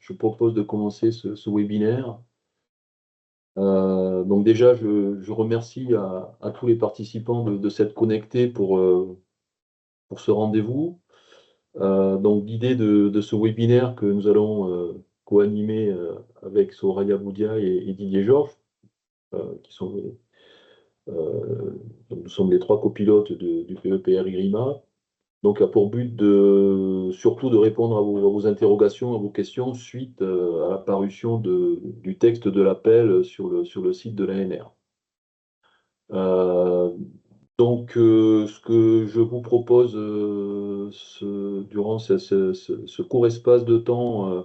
je propose de commencer ce webinaire. Donc déjà, je remercie à tous les participants de s'être connectés pour ce rendez-vous. Donc l'idée de ce webinaire que nous allons co-animer avec Soraya Boudia et Didier Georges, qui sont donc nous sommes les trois copilotes du PEPR IRIMA. Donc, a pour but surtout de répondre à vos interrogations, à vos questions suite à la parution du texte de l'appel sur le site de l'ANR. Ce que je vous propose durant ce court espace de temps,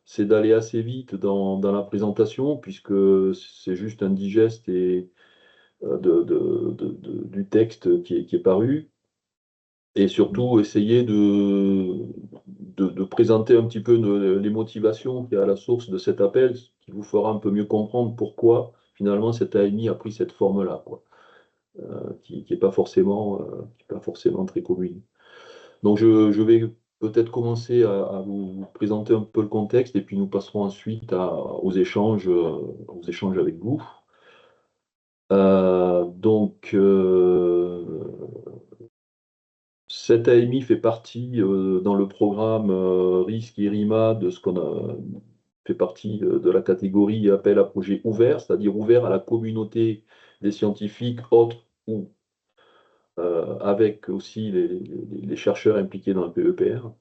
c'est d'aller assez vite dans la présentation, puisque c'est juste un digeste du texte qui est paru. Et surtout essayer de présenter un petit peu les motivations qu'il y a à la source de cet appel, ce qui vous fera un peu mieux comprendre pourquoi finalement cette AMI a pris cette forme-là, quoi, qui n'est pas forcément très commune. Donc je vais peut-être commencer à vous présenter un peu le contexte et puis nous passerons ensuite aux échanges avec vous. Cette AMI fait partie dans le programme RISC IRIMA de ce qu'on a fait partie de la catégorie appel à projet ouvert, c'est-à-dire ouvert à la communauté des scientifiques autres ou avec aussi les chercheurs impliqués dans le PEPR.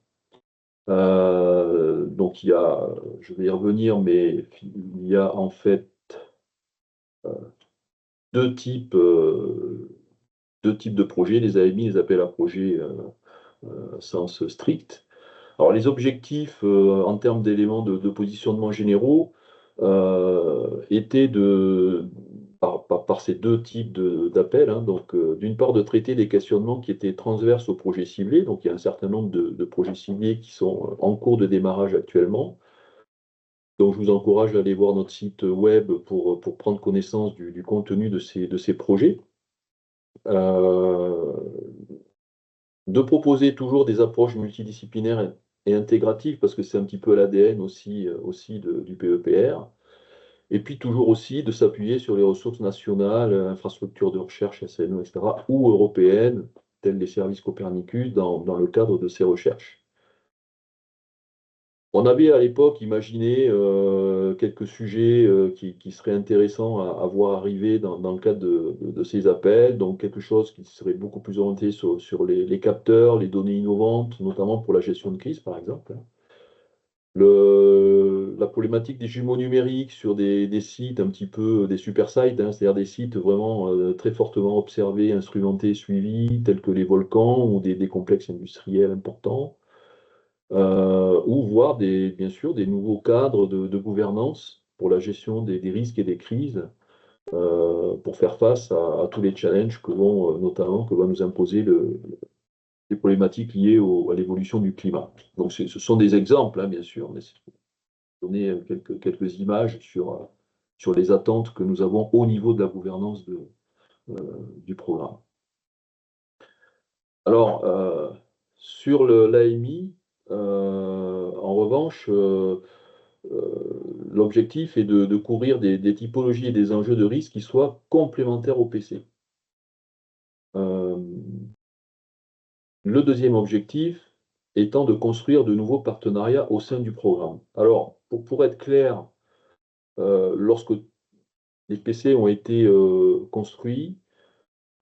Donc je vais y revenir, mais il y a en fait deux types de projets, les AMI, les appels à projets sens strict. Alors, les objectifs en termes d'éléments de positionnement généraux étaient par ces deux types d'appels, hein, donc d'une part de traiter des questionnements qui étaient transverses aux projets ciblés, donc il y a un certain nombre de projets ciblés qui sont en cours de démarrage actuellement. Donc je vous encourage à aller voir notre site web pour prendre connaissance du contenu de ces projets. De proposer toujours des approches multidisciplinaires et intégratives, parce que c'est un petit peu l'ADN aussi du PEPR, et puis toujours aussi de s'appuyer sur les ressources nationales, infrastructures de recherche, SNO, etc., ou européennes, telles les services Copernicus, dans le cadre de ces recherches. On avait à l'époque imaginé quelques sujets qui seraient intéressants à voir arriver dans le cadre de ces appels, donc quelque chose qui serait beaucoup plus orienté sur les capteurs, les données innovantes, notamment pour la gestion de crise, par exemple. La problématique des jumeaux numériques sur des sites un petit peu, des super sites, hein, c'est-à-dire des sites vraiment très fortement observés, instrumentés, suivis, tels que les volcans ou des complexes industriels importants. Ou voir bien sûr des nouveaux cadres de gouvernance pour la gestion des risques et des crises, pour faire face à tous les challenges notamment que va nous imposer les problématiques liées à l'évolution du climat. Donc ce sont des exemples, hein, bien sûr, mais c'est pour donner quelques images sur les attentes que nous avons au niveau de la gouvernance du programme. Alors, sur l'AMI, en revanche, l'objectif est de couvrir des typologies et des enjeux de risque qui soient complémentaires au PC. Le deuxième objectif étant de construire de nouveaux partenariats au sein du programme. Alors, pour être clair, lorsque les PC ont été construits,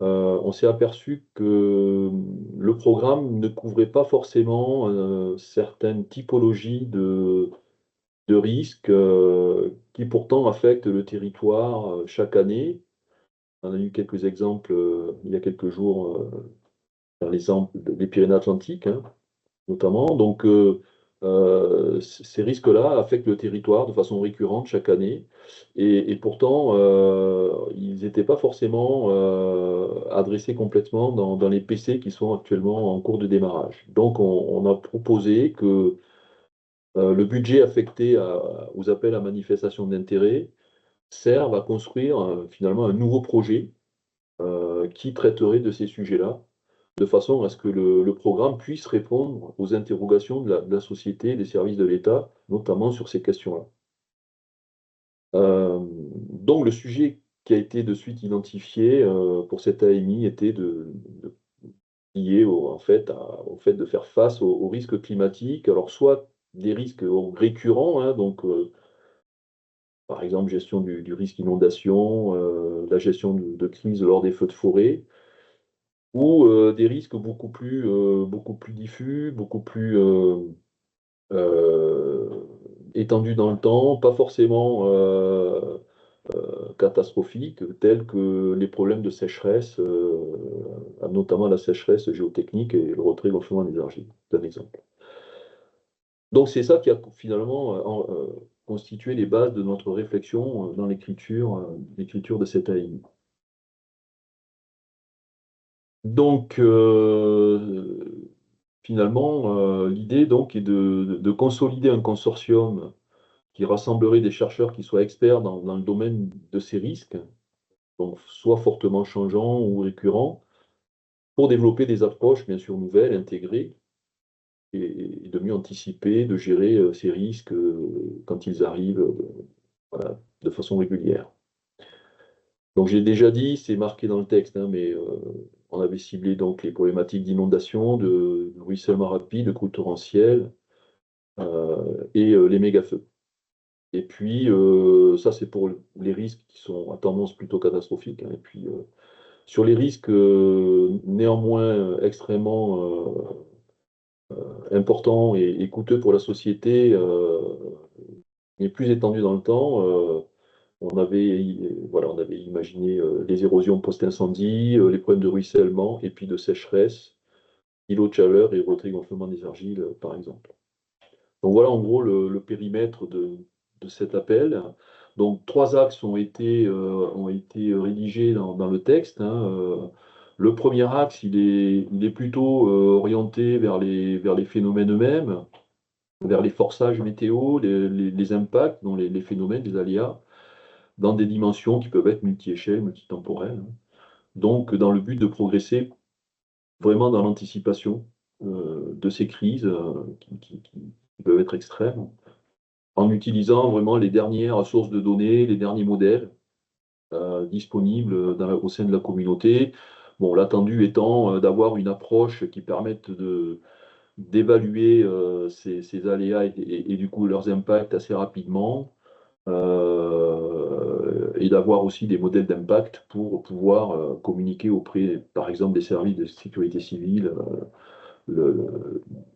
on s'est aperçu que le programme ne couvrait pas forcément certaines typologies de risques qui pourtant affectent le territoire chaque année. On a eu quelques exemples il y a quelques jours dans l'exemple des Pyrénées-Atlantiques, hein, notamment. Donc, ces risques-là affectent le territoire de façon récurrente chaque année. Et pourtant, ils n'étaient pas forcément adressés complètement dans les PC qui sont actuellement en cours de démarrage. Donc, on a proposé que le budget affecté aux appels à manifestation d'intérêt serve à construire finalement un nouveau projet qui traiterait de ces sujets-là de façon à ce que le programme puisse répondre aux interrogations de la société, des services de l'État, notamment sur ces questions-là. Donc le sujet qui a été de suite identifié pour cette AMI était lié au fait de faire face aux risques climatiques. Alors soit des risques récurrents, hein, donc par exemple gestion du risque inondation, la gestion de crise lors des feux de forêt, ou des risques beaucoup plus diffus, beaucoup plus étendus dans le temps, pas forcément catastrophiques, tels que les problèmes de sécheresse, notamment la sécheresse géotechnique et le retrait-gonflement des argiles, c'est un exemple. Donc c'est ça qui a finalement constitué les bases de notre réflexion dans l'écriture de cette AIM. Donc finalement, l'idée donc est de consolider un consortium qui rassemblerait des chercheurs qui soient experts dans le domaine de ces risques, donc soit fortement changeants ou récurrents, pour développer des approches bien sûr nouvelles, intégrées, et de mieux anticiper, de gérer ces risques quand ils arrivent voilà, de façon régulière. Donc j'ai déjà dit, c'est marqué dans le texte, hein, mais on avait ciblé donc les problématiques d'inondation, de ruissellement rapide, de crues torrentielles et les méga-feux. Et puis ça c'est pour les risques qui sont à tendance plutôt catastrophique, hein. Et puis sur les risques néanmoins extrêmement importants et coûteux pour la société, mais plus étendus dans le temps, on avait imaginé les érosions post-incendie, les problèmes de ruissellement et puis de sécheresse, îlots de chaleur et retrait-gonflement des argiles, par exemple. Donc voilà en gros le périmètre de cet appel. Donc trois axes ont été rédigés dans le texte, hein. Le premier axe, il est plutôt orienté vers les phénomènes eux-mêmes, vers les forçages météo, les impacts, dans les phénomènes, les aléas, dans des dimensions qui peuvent être multi-échelles, multitemporelles, hein. Donc dans le but de progresser vraiment dans l'anticipation de ces crises qui peuvent être extrêmes, en utilisant vraiment les dernières sources de données, les derniers modèles disponibles au sein de la communauté. Bon, l'attendu étant d'avoir une approche qui permette d'évaluer ces aléas et du coup leurs impacts assez rapidement, et d'avoir aussi des modèles d'impact pour pouvoir communiquer auprès, par exemple, des services de sécurité civile,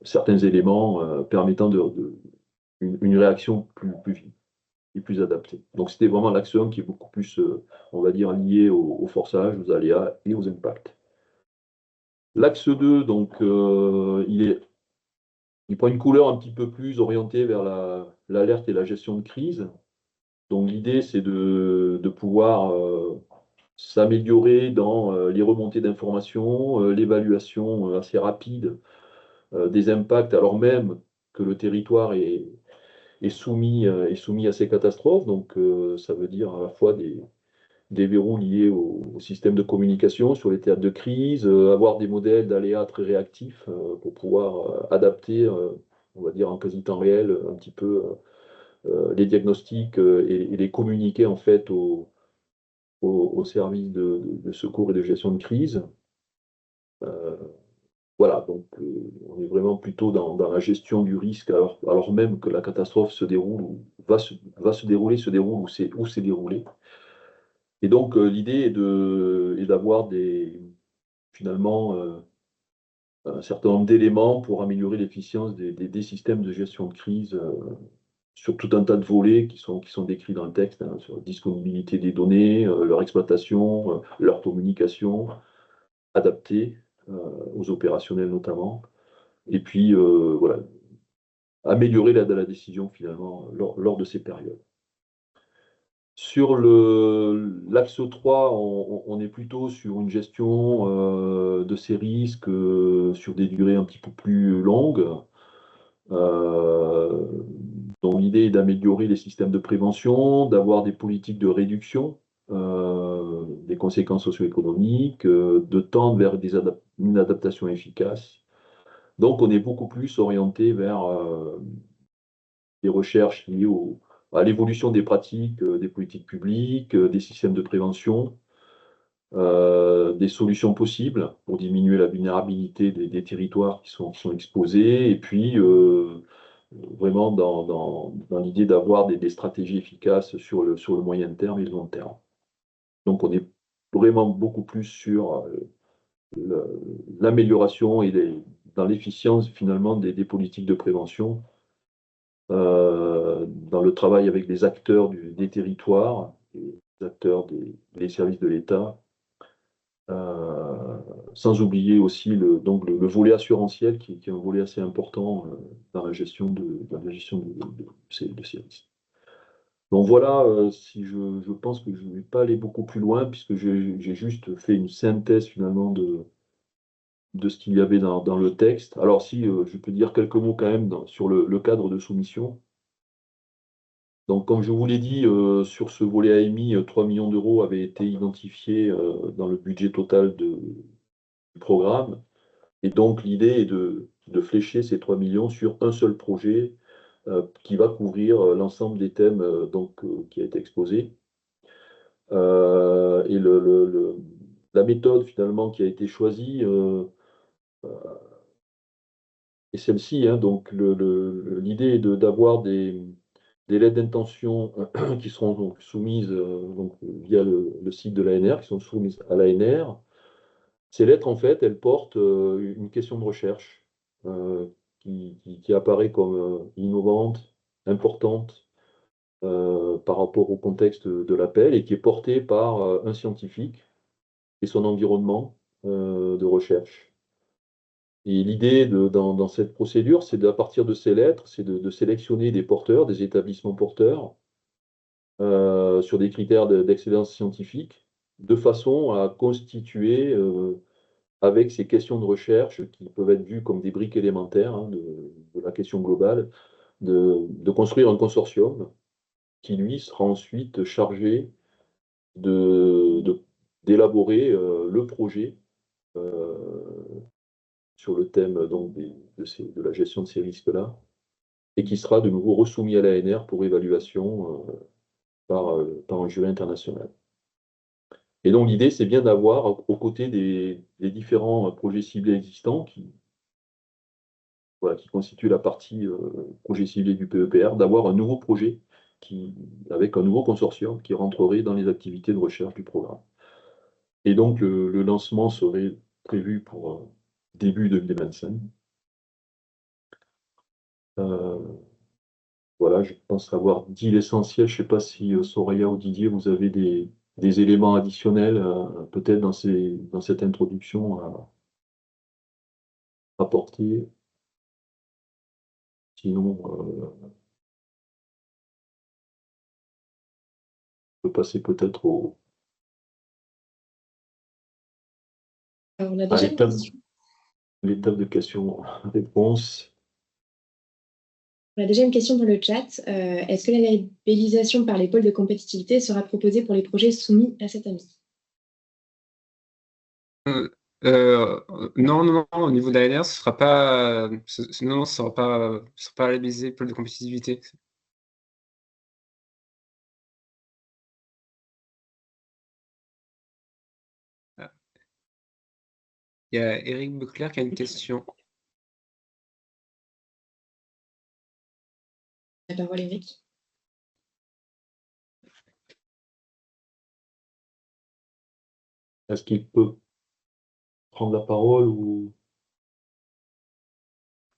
certains éléments permettant une réaction plus vite et plus adaptée. Donc c'était vraiment l'axe 1 qui est beaucoup plus, on va dire, lié au forçage, aux aléas et aux impacts. L'axe 2, donc, il prend une couleur un petit peu plus orientée vers l'alerte et la gestion de crise. Donc l'idée, c'est de pouvoir s'améliorer dans les remontées d'informations, l'évaluation assez rapide des impacts, alors même que le territoire est soumis à ces catastrophes. Donc ça veut dire à la fois des verrous liés au système de communication sur les théâtres de crise, avoir des modèles d'aléas très réactifs pour pouvoir adapter, on va dire en quasi temps réel, un petit peu les diagnostics et les communiquer en fait aux services de secours et de gestion de crise. Euh, voilà, donc on est vraiment plutôt dans la gestion du risque, alors même que la catastrophe se déroule, ou va se dérouler, se déroule ou s'est déroulée. Et donc l'idée est d'avoir finalement un certain nombre d'éléments pour améliorer l'efficience des systèmes de gestion de crise sur tout un tas de volets qui sont décrits dans le texte, hein, sur la disponibilité des données, leur exploitation, leur communication adaptée aux opérationnels notamment, et puis voilà, améliorer la décision finalement lors de ces périodes. Sur l'axe 3, on est plutôt sur une gestion de ces risques sur des durées un petit peu plus longues. Euh, dont l'idée est d'améliorer les systèmes de prévention, d'avoir des politiques de réduction des conséquences socio-économiques, de tendre vers une adaptation efficace. Donc, on est beaucoup plus orienté vers des recherches liées à l'évolution des pratiques, des politiques publiques, des systèmes de prévention, des solutions possibles pour diminuer la vulnérabilité des territoires qui sont exposés, et puis vraiment dans l'idée d'avoir des stratégies efficaces sur le moyen terme et le long terme. Donc on est vraiment beaucoup plus sur l'amélioration et dans l'efficience finalement des politiques de prévention, dans le travail avec les acteurs des territoires, les acteurs des services de l'État, sans oublier aussi le volet assurantiel qui est un volet assez important dans la gestion de ces risques. Donc voilà, si je pense que je ne vais pas aller beaucoup plus loin, puisque j'ai juste fait une synthèse finalement de ce qu'il y avait dans le texte. Alors si je peux dire quelques mots quand même sur le cadre de soumission. Donc comme je vous l'ai dit, sur ce volet AMI, 3 millions d'euros avaient été identifiés dans le budget total du programme. Et donc l'idée est de flécher ces 3 millions sur un seul projet qui va couvrir l'ensemble des thèmes qui a été exposé. Et la méthode finalement qui a été choisie est celle-ci, hein. Donc l'idée est d'avoir des lettres d'intention qui seront donc soumises via le site de l'ANR, qui sont soumises à l'ANR. Ces lettres, en fait, elles portent une question de recherche qui apparaît comme innovante, importante par rapport au contexte de l'appel, et qui est portée par un scientifique et son environnement de recherche. Et l'idée dans cette procédure, c'est à partir de ces lettres, c'est de sélectionner des porteurs, des établissements porteurs, sur des critères d'excellence scientifique, de façon à constituer, avec ces questions de recherche qui peuvent être vues comme des briques élémentaires de la question globale, de construire un consortium qui, lui, sera ensuite chargé d'élaborer le projet sur le thème donc, de la gestion de ces risques-là, et qui sera de nouveau resoumis à l'ANR pour évaluation par un jury international. Et donc l'idée, c'est bien d'avoir, aux côtés des différents projets ciblés existants qui constituent la partie projet ciblé du PEPR, d'avoir un nouveau projet avec un nouveau consortium qui rentrerait dans les activités de recherche du programme. Et donc le lancement serait prévu pour début 2025. Voilà, je pense avoir dit l'essentiel. Je ne sais pas si Soraya ou Didier, vous avez des éléments additionnels peut-être dans cette introduction à apporter. Sinon, on peut passer peut-être Alors, on a à déjà une question. l'étape de questions-réponses. On a déjà une question dans le chat. Est-ce que la labellisation par les pôles de compétitivité sera proposée pour les projets soumis à cette AMI? Non, au niveau de l'ANR, ce sera pas, non, ce sera pas labellisé pôle de compétitivité. Il y a Eric Beclerc qui a une question. La parole, Eric. Est-ce qu'il peut prendre la parole ou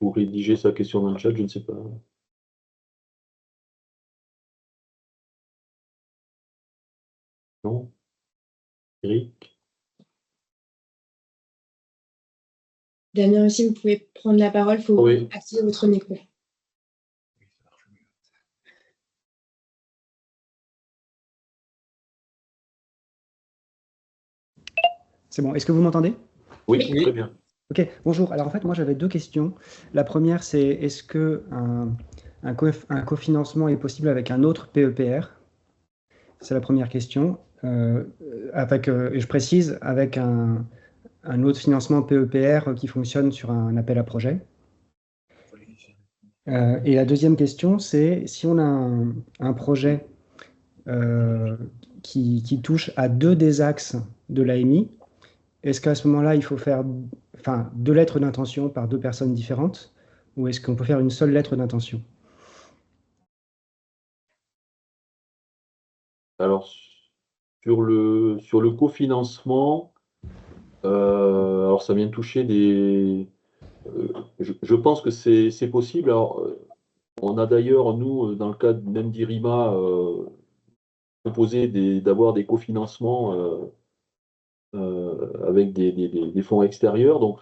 rédiger sa question dans le chat? Je ne sais pas. Non? Eric? Damien aussi, vous pouvez prendre la parole. Il faut activer votre micro. C'est bon. Est-ce que vous m'entendez? Oui, très bien. Ok, bonjour. Alors en fait, moi j'avais deux questions. La première, c'est est-ce que un cofinancement est possible avec un autre PEPR? C'est la première question. et je précise, avec un autre financement PEPR qui fonctionne sur un appel à projet. Et la deuxième question, c'est si on a un projet qui touche à 2 des axes de l'AMI, est-ce qu'à ce moment-là, il faut faire 2 lettres d'intention par 2 personnes différentes, ou est-ce qu'on peut faire une seule lettre d'intention? Alors, sur le cofinancement, alors ça vient toucher je pense que c'est possible. Alors, on a d'ailleurs, nous, dans le cadre même d'IRIMA, proposé d'avoir des cofinancements avec des fonds extérieurs. Donc,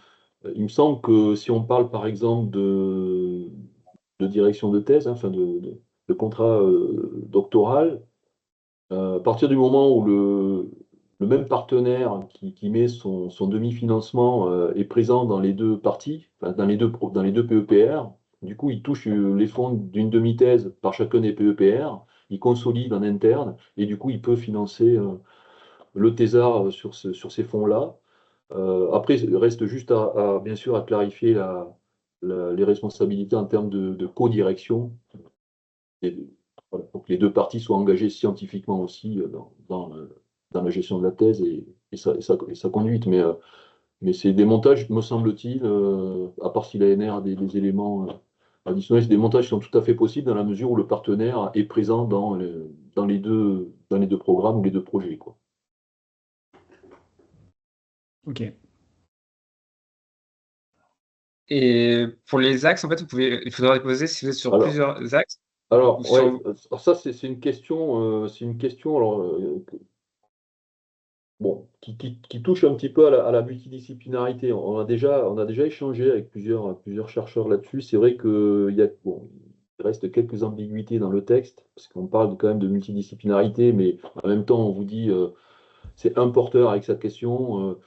il me semble que si on parle par exemple de direction de thèse, hein, enfin de contrat doctoral, à partir du moment où le même partenaire qui met son demi-financement est présent dans les deux parties, enfin, dans les deux PEPR, du coup, il touche les fonds d'une demi-thèse par chacun des PEPR, il consolide en interne, et du coup, il peut financer le thésard sur ces fonds-là. Après, il reste juste bien sûr à clarifier les responsabilités en termes de co-direction. Voilà, pour que les deux parties soient engagées scientifiquement aussi dans la gestion de la thèse et sa conduite. Mais c'est des montages, me semble-t-il, à part si l'ANR a des éléments additionnels, c'est des montages qui sont tout à fait possibles dans la mesure où le partenaire est présent dans les deux programmes ou les deux projets, quoi. Ok. Et pour les axes, en fait, il faudra les poser si vous êtes sur plusieurs axes. Alors, Ou ouais, alors ça, c'est une question, alors, bon, qui touche un petit peu à la multidisciplinarité. On a déjà échangé avec plusieurs chercheurs là-dessus. C'est vrai bon, il reste quelques ambiguïtés dans le texte, parce qu'on parle quand même de multidisciplinarité, mais en même temps, on vous dit c'est un porteur avec sa question,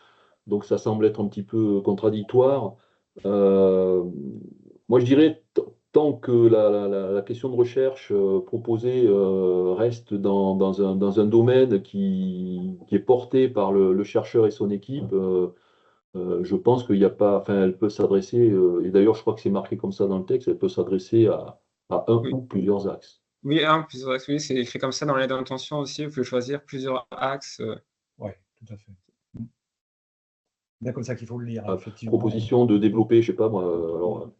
donc ça semble être un petit peu contradictoire. Euh, Moi, je dirais, tant que la question de recherche proposée reste dans un domaine qui est porté par le chercheur et son équipe, je pense qu'il n'y a pas, enfin, elle peut s'adresser, et d'ailleurs, je crois que c'est marqué comme ça dans le texte, elle peut s'adresser à un Oui, ou plusieurs axes. oui, plusieurs axes, oui, c'est écrit comme ça dans l'aide d'intention aussi. Vous pouvez choisir plusieurs axes. Oui, tout à fait. Bien comme ça qu'il faut le lire, Euh, effectivement. Proposition de développer, je sais pas moi,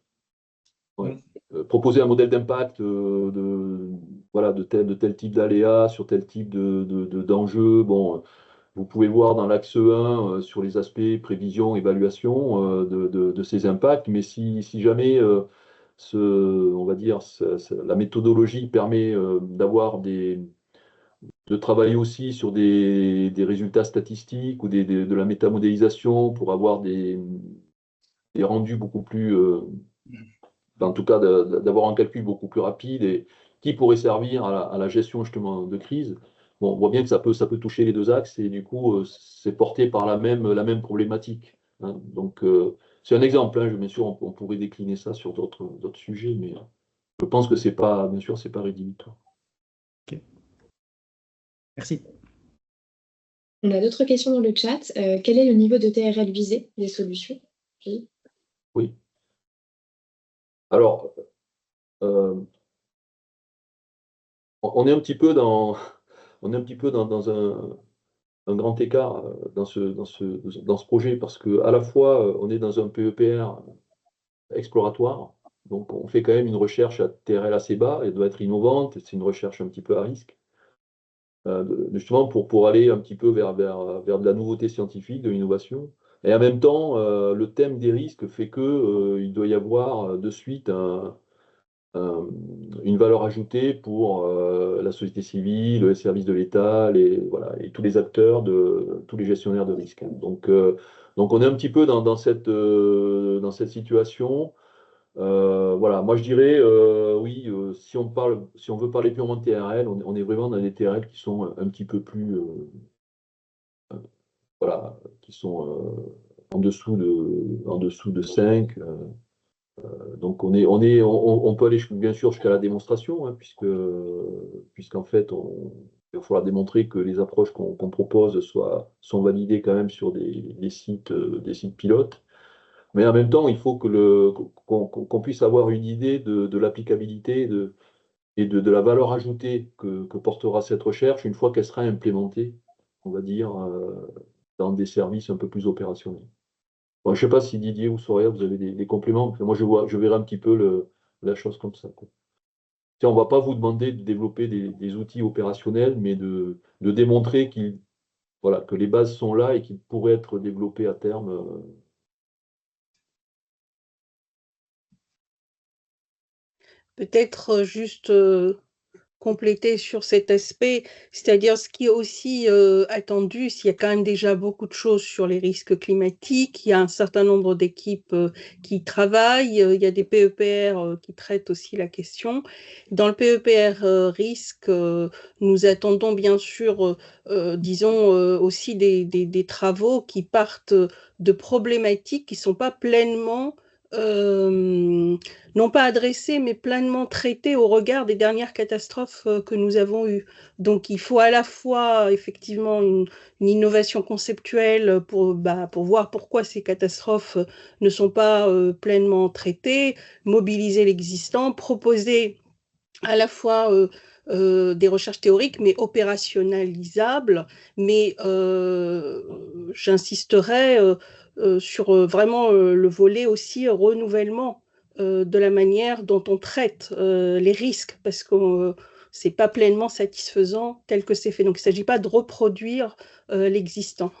ouais. Proposer un modèle d'impact voilà, de tel type d'aléa sur tel type d'enjeu. Bon, vous pouvez voir dans l'axe 1 sur les aspects prévision, évaluation de ces impacts, mais si jamais on va dire, la méthodologie permet de travailler aussi sur des résultats statistiques ou de la métamodélisation pour avoir des rendus beaucoup plus en tout cas d'avoir un calcul beaucoup plus rapide et qui pourrait servir à la gestion justement de crise. Bon, on voit bien que ça peut toucher les deux axes et du coup, c'est porté par la même problématique, hein. Donc, c'est un exemple, hein. Bien sûr, on pourrait décliner ça sur d'autres sujets, mais je pense que bien sûr, c'est pas rédhibitoire. Ok. Merci. On a d'autres questions dans le chat. Quel est le niveau de TRL visé des solutions? Oui. Alors, on est un petit peu dans un grand écart dans ce projet parce que à la fois on est dans un PEPR exploratoire, donc on fait quand même une recherche à TRL assez bas, elle doit être innovante, c'est une recherche un petit peu à risque, justement pour aller un petit peu vers de la nouveauté scientifique, de l'innovation. Et en même temps, le thème des risques fait que il doit y avoir de suite une valeur ajoutée pour la société civile, le service de l'État, voilà, et tous les acteurs, tous les gestionnaires de risques. Donc on est un petit peu dans cette situation. Voilà, moi je dirais, oui, si on veut parler purement de TRL, on est vraiment dans des TRL qui sont un petit peu plus, voilà, qui sont en dessous de 5. Donc on peut aller bien sûr jusqu'à la démonstration, hein, puisqu'en fait il va falloir démontrer que les approches qu'on propose sont validées quand même sur des sites pilotes. Mais en même temps, il faut qu'on puisse avoir une idée de l'applicabilité et de la valeur ajoutée que portera cette recherche une fois qu'elle sera implémentée, on va dire, dans des services un peu plus opérationnels. Bon, je ne sais pas si Didier ou Soraya, vous avez des compléments. Parce que moi, je verrai un petit peu la chose comme ça, quoi. On ne va pas vous demander de développer des outils opérationnels, mais de démontrer voilà, que les bases sont là et qu'ils pourraient être développés à terme. Peut-être juste compléter sur cet aspect, c'est-à-dire ce qui est aussi attendu, s'il y a quand même déjà beaucoup de choses sur les risques climatiques, il y a un certain nombre d'équipes qui travaillent, il y a des PEPR qui traitent aussi la question. Dans le PEPR risque, nous attendons bien sûr, disons, aussi des travaux qui partent de problématiques qui ne sont pas pleinement non pas adressées, mais pleinement traitées au regard des dernières catastrophes que nous avons eues. Donc, il faut à la fois, effectivement, une innovation conceptuelle pour voir pourquoi ces catastrophes ne sont pas pleinement traitées, mobiliser l'existant, proposer à la fois des recherches théoriques, mais opérationnalisables. Mais j'insisterai sur vraiment le volet aussi renouvellement de la manière dont on traite les risques, parce que c'est pas pleinement satisfaisant tel que c'est fait. Donc, il ne s'agit pas de reproduire l'existant.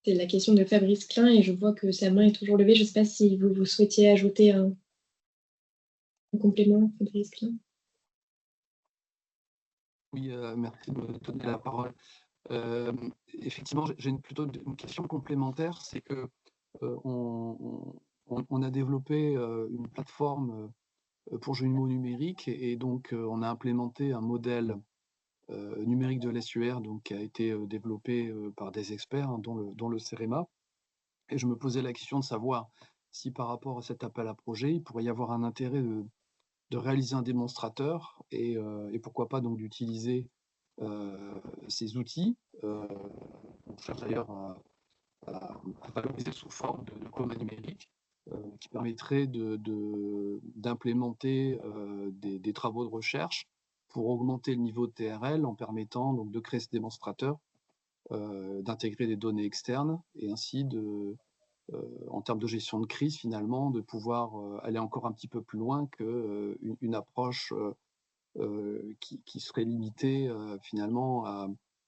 C'est la question de Fabrice Klein et je vois que sa main est toujours levée. Je ne sais pas si vous souhaitiez ajouter un complément, Fabrice Klein. Oui, merci de me donner la parole. Effectivement, j'ai plutôt une question complémentaire, c'est que on a développé une plateforme pour jumeaux numériques et donc on a implémenté un modèle numérique de l'estuaire donc qui a été développé par des experts, hein, dont le CEREMA. Et je me posais la question de savoir si par rapport à cet appel à projet, il pourrait y avoir un intérêt de réaliser un démonstrateur et pourquoi pas donc d'utiliser ces outils. On cherche d'ailleurs à valoriser sous forme de coma numérique qui permettrait d'implémenter des travaux de recherche pour augmenter le niveau de TRL en permettant donc de créer ce démonstrateur, d'intégrer des données externes et ainsi en termes de gestion de crise, finalement, de pouvoir aller encore un petit peu plus loin qu'une approche qui serait limitée finalement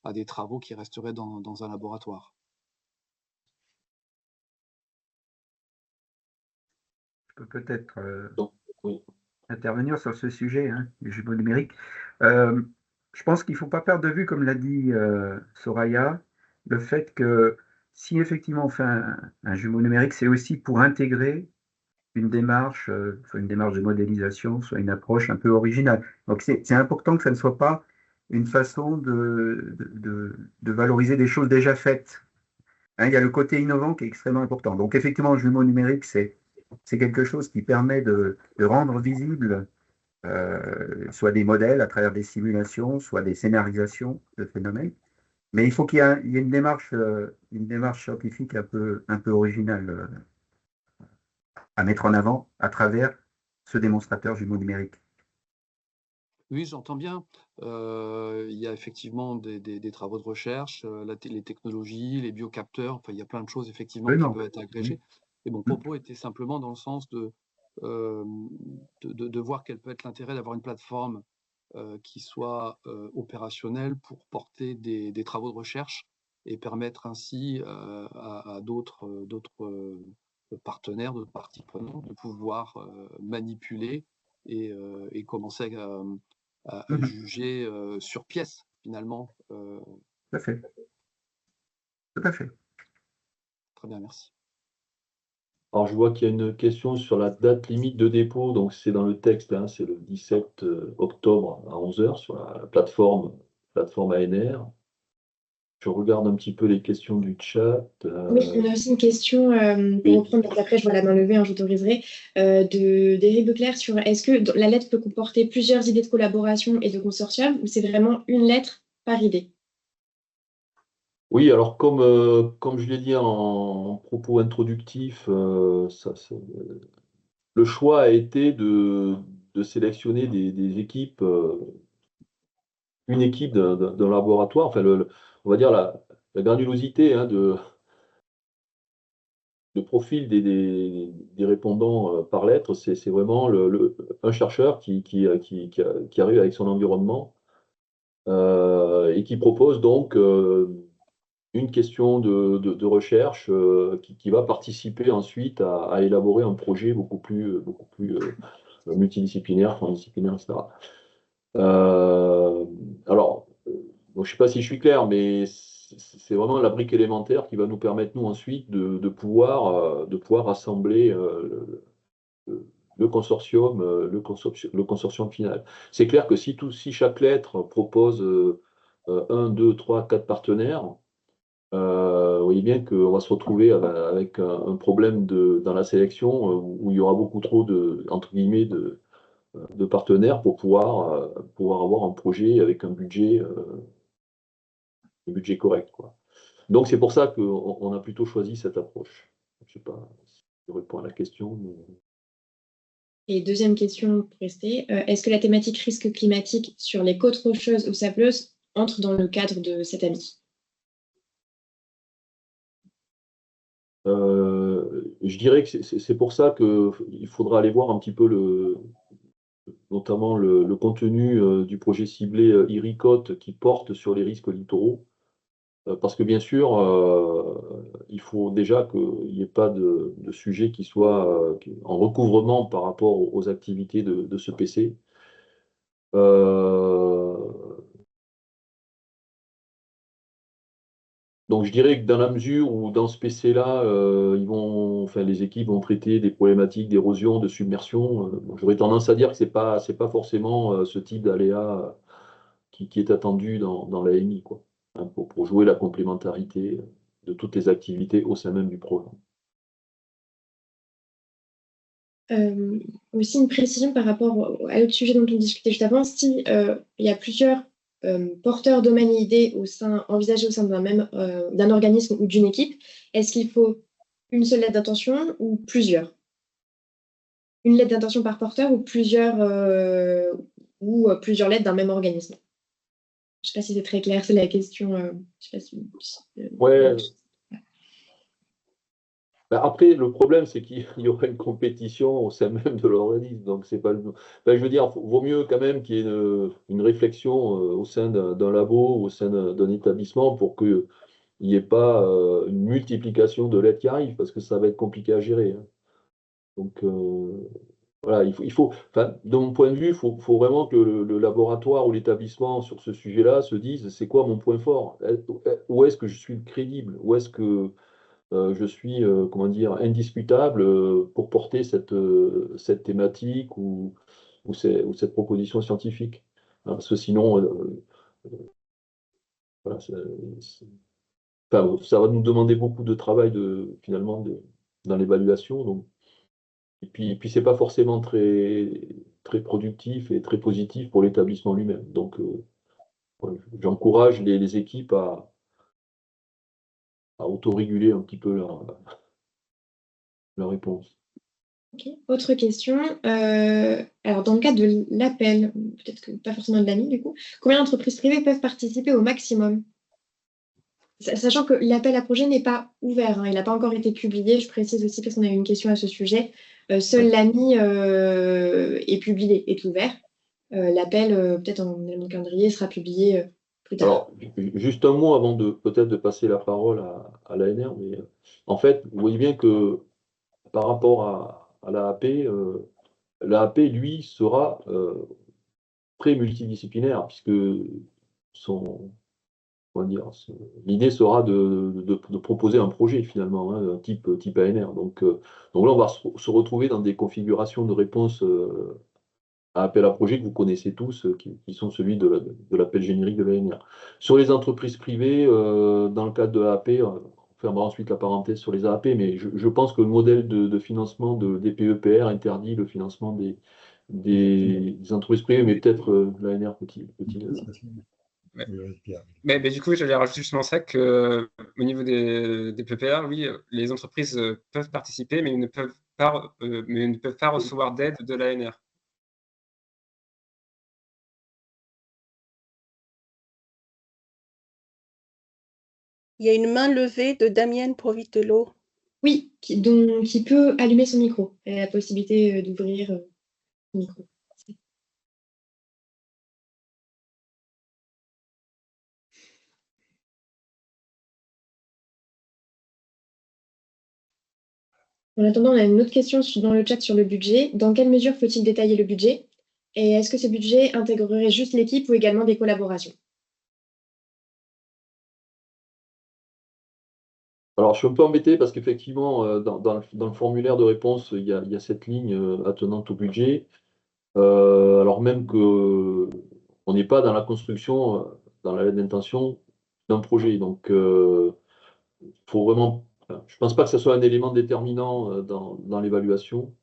à des travaux qui resteraient dans un laboratoire. Je peux peut-être Oui. intervenir sur ce sujet, hein, les jumeaux numériques. Je pense qu'il ne faut pas perdre de vue, comme l'a dit Soraya, le fait que si effectivement on fait un jumeau numérique, c'est aussi pour intégrer une démarche, soit une démarche de modélisation, soit une approche un peu originale. Donc c'est important que ça ne soit pas une façon de valoriser des choses déjà faites. Hein, il y a le côté innovant qui est extrêmement important. Donc effectivement, le jumeau numérique, c'est quelque chose qui permet de rendre visible soit des modèles à travers des simulations, soit des scénarisations de phénomènes. Mais il faut qu'il y ait une démarche scientifique un peu originale à mettre en avant à travers ce démonstrateur jumeau numérique. Oui, j'entends bien. Il y a effectivement des travaux de recherche, les technologies, les biocapteurs, enfin, il y a plein de choses effectivement qui peuvent être agrégées. Et mon propos était simplement dans le sens de voir quel peut être l'intérêt d'avoir une plateforme qui soit opérationnelle pour porter des travaux de recherche et permettre ainsi à d'autres partenaires, d'autres parties prenantes de pouvoir manipuler et commencer à juger sur pièce, finalement. Tout à fait. Tout à fait. Très bien, merci. Alors, je vois qu'il y a une question sur la date limite de dépôt. Donc, c'est dans le texte, hein, c'est le 17 octobre à 11 h sur la plateforme ANR. Je regarde un petit peu les questions du chat. Oui, on a aussi une question, pour Oui. reprendre, donc après je vois la main levée, hein, j'autoriserai, d'Éric Leclerc sur est-ce que la lettre peut comporter plusieurs idées de collaboration et de consortium ou c'est vraiment une lettre par idée? Oui, alors comme je l'ai dit en propos introductif, le choix a été de sélectionner des équipes, une équipe d'un laboratoire, enfin on va dire la granulosité hein, de profil des répondants par lettre, c'est vraiment un chercheur qui arrive avec son environnement et qui propose donc une question de recherche qui va participer ensuite à élaborer un projet beaucoup plus multidisciplinaire, transdisciplinaire, etc. Alors, donc, je ne sais pas si je suis clair, mais c'est vraiment la brique élémentaire qui va nous permettre, nous, ensuite, de pouvoir rassembler le consortium, le consortium final. C'est clair que si chaque lettre propose 1, 2, 3, 4 partenaires, vous voyez bien qu'on va se retrouver avec un problème dans la sélection où il y aura beaucoup trop entre guillemets, de partenaires pour pouvoir avoir un projet avec un budget correct, quoi. Donc c'est pour ça qu'on a plutôt choisi cette approche. Je ne sais pas si je réponds à la question. Et deuxième question pour rester, est-ce que la thématique risque climatique sur les côtes rocheuses ou sableuses entre dans le cadre de cet ami? Je dirais que c'est pour ça qu'il faudra aller voir un petit peu notamment le contenu du projet ciblé IRICOT qui porte sur les risques littoraux. Parce que bien sûr, il faut déjà qu'il n'y ait pas de sujet qui soit en recouvrement par rapport aux activités de ce PC. Donc je dirais que dans la mesure où dans ce PC-là, les équipes vont traiter des problématiques d'érosion, de submersion, j'aurais tendance à dire que c'est pas forcément ce type d'aléa qui est attendu dans la MI, quoi, hein, pour jouer la complémentarité de toutes les activités au sein même du programme. Aussi une précision par rapport à l'autre sujet dont on discutait juste avant, si il y a plusieurs porteurs domaine et idées envisagés au sein d'un organisme ou d'une équipe, est-ce qu'il faut une seule lettre d'intention ou plusieurs? Une lettre d'intention par porteur ou plusieurs lettres d'un même organisme? Je ne sais pas si c'est très clair, c'est la question. Je sais pas Ouais. Ben après, le problème, c'est qu'il y aura une compétition au sein même de l'organisme. Donc, c'est pas je veux dire, vaut mieux quand même qu'il y ait une réflexion au sein d'un labo, au sein d'un établissement, pour qu'il n'y ait pas une multiplication de lettres qui arrivent, parce que ça va être compliqué à gérer, hein. Donc, voilà, enfin, de mon point de vue, il faut vraiment que le laboratoire ou l'établissement sur ce sujet-là se dise, c'est quoi mon point fort? Où est-ce que je suis crédible? Où est-ce que je suis, comment dire, indiscutable pour porter cette thématique ou cette proposition scientifique, hein, parce que sinon, voilà, enfin, ça va nous demander beaucoup de travail finalement dans l'évaluation. Et puis c'est pas forcément très productif et très positif pour l'établissement lui-même. Donc, voilà, j'encourage les équipes à autoréguler un petit peu leur réponse. Ok. Autre question. Alors, dans le cadre de l'appel, peut-être que pas forcément de l'AMI du coup, combien d'entreprises privées peuvent participer au maximum? Sachant que l'appel à projet n'est pas ouvert, hein, il n'a pas encore été publié, je précise aussi parce qu'on a eu une question à ce sujet. Seul l'AMI est publié, est ouvert. L'appel, peut-être en élément de calendrier, sera publié plus tard. Alors, juste un mot avant peut-être de passer la parole à l'ANR, mais en fait, vous voyez bien que par rapport à l'AAP, l'AAP, lui, sera très multidisciplinaire, puisque l'idée sera de proposer un projet finalement, hein, type ANR. Donc là, on va se retrouver dans des configurations de réponse appel à projet que vous connaissez tous, qui sont celui de l'appel générique de l'ANR. Sur les entreprises privées, dans le cadre de l'AAP, on fermera ensuite la parenthèse sur les AAP, mais je pense que le modèle de financement des PEPR interdit le financement des entreprises privées, mais peut-être l'ANR peut-il. Ouais. Mais du coup, j'allais rajouter justement ça que au niveau des PPR, oui, les entreprises peuvent participer, mais ne peuvent pas recevoir d'aide de l'ANR. Il y a une main levée de Damienne Provitello. Oui, qui peut allumer son micro. Elle a la possibilité d'ouvrir son micro. En attendant, on a une autre question dans le chat sur le budget. Dans quelle mesure faut-il détailler le budget? Et est-ce que ce budget intégrerait juste l'équipe ou également des collaborations? Alors, je suis un peu embêté parce qu'effectivement, dans le formulaire de réponse, il y a cette ligne attenante au budget, alors même qu'on n'est pas dans la construction, dans la lettre d'intention d'un projet. Donc, faut vraiment. Je ne pense pas que ce soit un élément déterminant dans l'évaluation,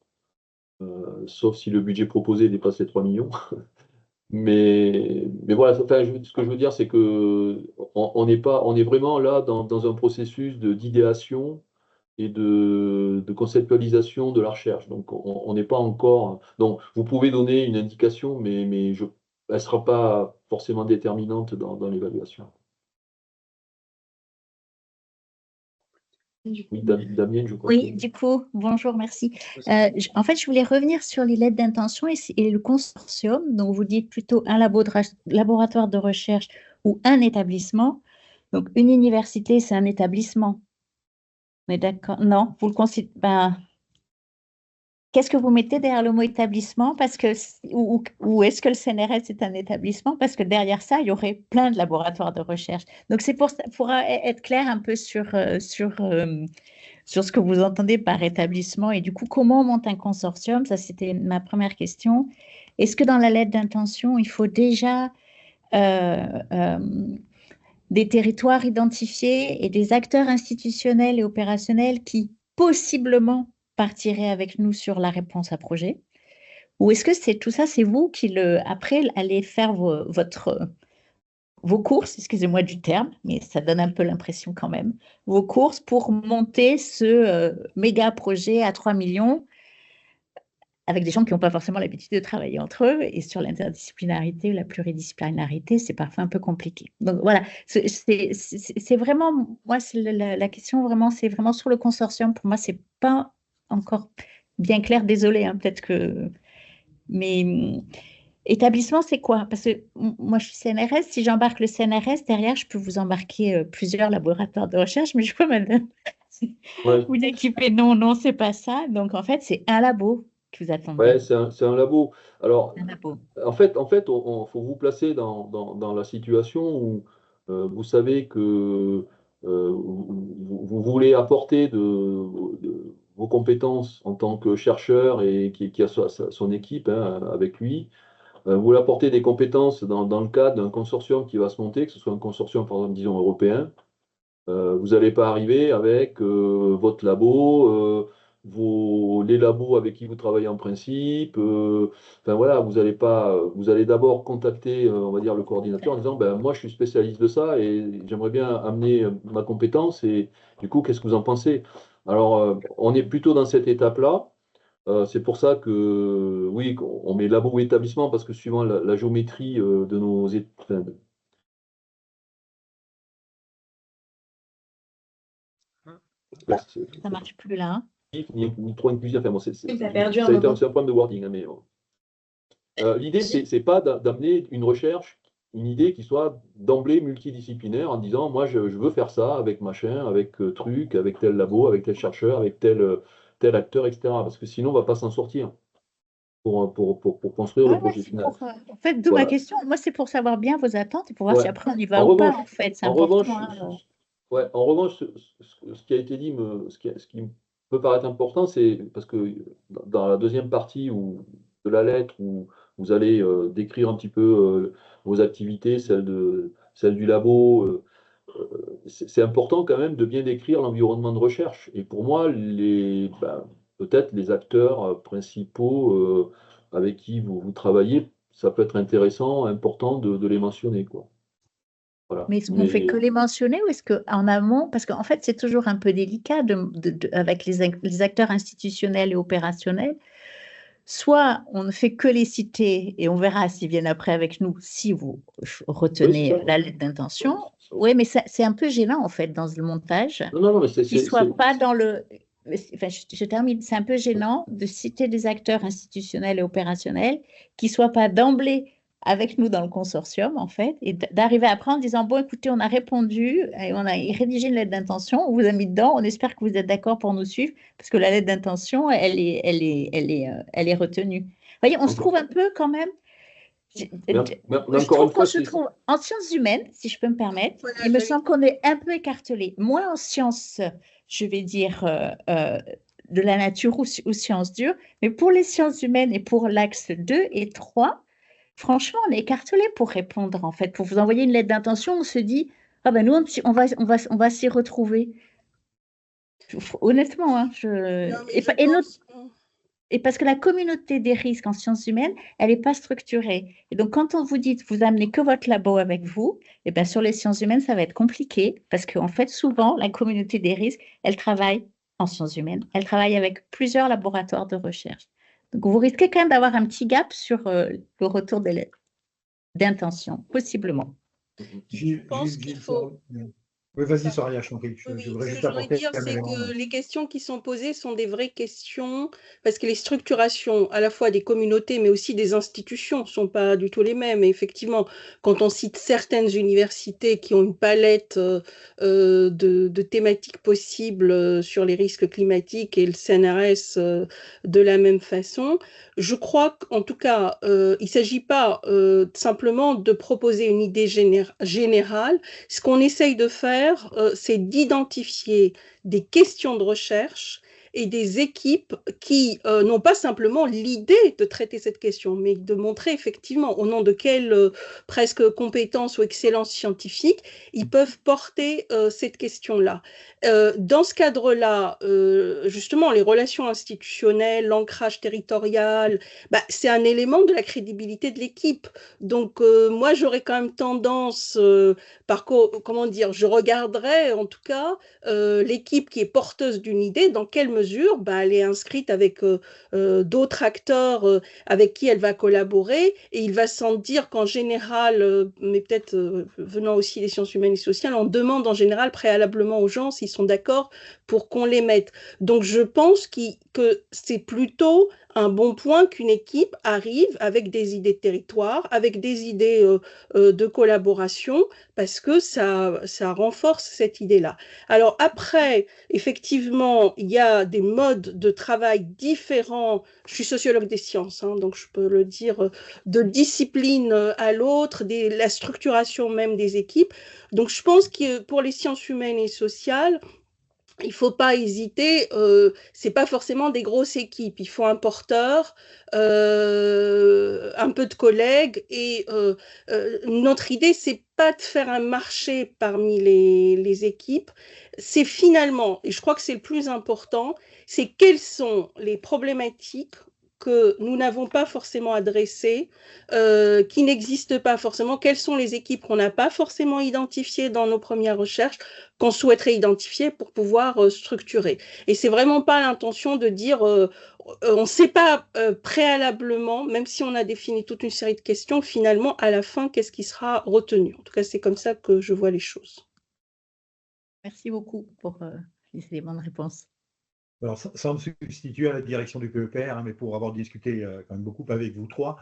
sauf si le budget proposé dépasse les 3 millions. Mais voilà, enfin, ce que je veux dire, c'est que on est vraiment là dans un processus d'idéation et de conceptualisation de la recherche. Donc, on n'est pas encore. Donc, vous pouvez donner une indication, mais elle ne sera pas forcément déterminante dans l'évaluation. Oui, Damien, je crois. Oui, du coup, bonjour, merci. En fait, je voulais revenir sur les lettres d'intention et le consortium. Donc, vous dites plutôt un laboratoire de recherche ou un établissement. Donc, une université, c'est un établissement. Mais d'accord, non, vous le considérez. Qu'est-ce que vous mettez derrière le mot établissement? Parce que, ou est-ce que le CNRS est un établissement? Parce que derrière ça, il y aurait plein de laboratoires de recherche. Donc, c'est pour être clair un peu sur ce que vous entendez par établissement et du coup, comment on monte un consortium? Ça, c'était ma première question. Est-ce que dans la lettre d'intention, il faut déjà des territoires identifiés et des acteurs institutionnels et opérationnels qui possiblement partiraient avec nous sur la réponse à projet? Ou est-ce que c'est tout ça, c'est vous qui après allez faire vos courses, excusez-moi du terme, mais ça donne un peu l'impression quand même, vos courses pour monter ce méga projet à 3 millions avec des gens qui n'ont pas forcément l'habitude de travailler entre eux, et sur l'interdisciplinarité ou la pluridisciplinarité, c'est parfois un peu compliqué. Donc voilà, c'est vraiment, moi, la question vraiment, c'est vraiment sur le consortium. Pour moi, c'est pas encore bien clair, désolé, hein, peut-être que... Mais établissement, c'est quoi? Parce que moi, je suis CNRS. Si j'embarque le CNRS, derrière, je peux vous embarquer plusieurs laboratoires de recherche, mais je peux vous équiper. Non, c'est pas ça. Donc, en fait, c'est un labo que vous attendez. Ouais, c'est un labo. Alors, Un labo. en fait, faut vous placer dans la situation où vous savez que vous voulez apporter vos compétences en tant que chercheur et qui a son équipe avec lui. Vous voulez apporter des compétences dans le cadre d'un consortium qui va se monter, que ce soit un consortium, par exemple, disons, européen. Vous n'allez pas arriver avec votre labo, les labos avec qui vous travaillez en principe. Enfin voilà, vous allez d'abord contacter, on va dire, le coordinateur en disant, ben, moi je suis spécialiste de ça et j'aimerais bien amener ma compétence et du coup, qu'est-ce que vous en pensez? Alors, on est plutôt dans cette étape-là. C'est pour ça que oui, on met labo ou établissement parce que suivant la géométrie de nos Ça marche plus là. Hein. Ni trop inclusif. Enfin, bon, ça a perdu c'est un problème de wording. Hein, mais l'idée, c'est pas d'amener une recherche, une idée qui soit d'emblée multidisciplinaire en disant, moi, je veux faire ça avec machin, avec truc, avec tel labo, avec tel chercheur, avec tel acteur, etc. Parce que sinon, on ne va pas s'en sortir pour construire le projet final. En fait, d'où ma question. Moi, c'est pour savoir bien vos attentes et pour voir si après on y va En ou revanche, pas. En fait, c'est en important. revanche, en revanche, ce qui a été dit, ce qui peut paraître important, c'est parce que dans la deuxième partie de la lettre où vous allez décrire un petit peu vos activités, celles du labo. C'est important quand même de bien décrire l'environnement de recherche. Et pour moi, peut-être les acteurs principaux avec qui vous travaillez, ça peut être intéressant, important de les mentionner, quoi. Voilà. Mais est-ce qu'on fait que les mentionner ou est-ce qu'en amont, parce qu'en fait, c'est toujours un peu délicat avec les acteurs institutionnels et opérationnels, soit on ne fait que les citer et on verra s'ils viennent après avec nous, si vous retenez la lettre d'intention. Oui, mais c'est un peu gênant en fait dans le montage. Non, mais qu'ils ne soient pas dans le... Enfin, je termine, c'est un peu gênant de citer des acteurs institutionnels et opérationnels qui ne soient pas d'emblée avec nous dans le consortium, en fait, et d'arriver après en disant, bon, écoutez, on a répondu, et on a rédigé une lettre d'intention, on vous a mis dedans, on espère que vous êtes d'accord pour nous suivre, parce que la lettre d'intention, elle est retenue. Vous voyez, on se trouve un peu quand même... Je trouve qu'on se trouve en sciences humaines, si je peux me permettre, voilà, il me semble qu'on est un peu écartelé, moins en sciences, je vais dire, de la nature ou sciences dures, mais pour les sciences humaines et pour l'axe 2 et 3, franchement, on est écartelé pour répondre, en fait. Pour vous envoyer une lettre d'intention, on se dit, ah ben nous, on va s'y retrouver. Honnêtement, hein, et parce que la communauté des risques en sciences humaines, elle n'est pas structurée. Et donc, quand on vous dit que vous amenez que votre labo avec vous, et bien sur les sciences humaines, ça va être compliqué parce qu'en fait, souvent, la communauté des risques, elle travaille en sciences humaines. Elle travaille avec plusieurs laboratoires de recherche. Donc, vous risquez quand même d'avoir un petit gap sur le retour des lettres d'intention, possiblement. Je pense qu'il faut... Oui, vas-y, Soraya, je t'en prie. Ce que je voudrais dire, c'est que les questions qui sont posées sont des vraies questions, parce que les structurations, à la fois des communautés, mais aussi des institutions, ne sont pas du tout les mêmes. Et effectivement, quand on cite certaines universités qui ont une palette de thématiques possibles sur les risques climatiques et le CNRS de la même façon, je crois qu'en tout cas, il ne s'agit pas simplement de proposer une idée générale. Ce qu'on essaye de faire, c'est d'identifier des questions de recherche et des équipes qui n'ont pas simplement l'idée de traiter cette question, mais de montrer effectivement au nom de quelle presque compétence ou excellence scientifique ils peuvent porter cette question-là. Dans ce cadre-là, justement, les relations institutionnelles, l'ancrage territorial, c'est un élément de la crédibilité de l'équipe. Donc, moi, j'aurais quand même tendance, comment dire, je regarderais en tout cas l'équipe qui est porteuse d'une idée, dans quelle mesure elle est inscrite avec d'autres acteurs avec qui elle va collaborer, et il va sans dire qu'en général, mais peut-être venant aussi des sciences humaines et sociales, on demande en général préalablement aux gens s'ils sont d'accord pour qu'on les mette. Donc je pense que c'est plutôt un bon point qu'une équipe arrive avec des idées de territoire, avec des idées de collaboration, parce que ça renforce cette idée-là. Alors après, effectivement, il y a des modes de travail différents. Je suis sociologue des sciences, hein, donc je peux le dire, de discipline à l'autre, la structuration même des équipes. Donc je pense que pour les sciences humaines et sociales, il ne faut pas hésiter, ce n'est pas forcément des grosses équipes, il faut un porteur, un peu de collègues, et notre idée, ce n'est pas de faire un marché parmi les équipes, c'est finalement, et je crois que c'est le plus important, c'est quelles sont les problématiques que nous n'avons pas forcément adressées, qui n'existent pas forcément, quelles sont les équipes qu'on n'a pas forcément identifiées dans nos premières recherches, qu'on souhaiterait identifier pour pouvoir structurer. Et c'est vraiment pas l'intention de dire on ne sait pas préalablement, même si on a défini toute une série de questions, finalement, à la fin, qu'est-ce qui sera retenu. En tout cas, c'est comme ça que je vois les choses. Merci beaucoup pour les éléments de réponse. Alors, sans me substituer à la direction du PEPR, hein, mais pour avoir discuté quand même beaucoup avec vous trois,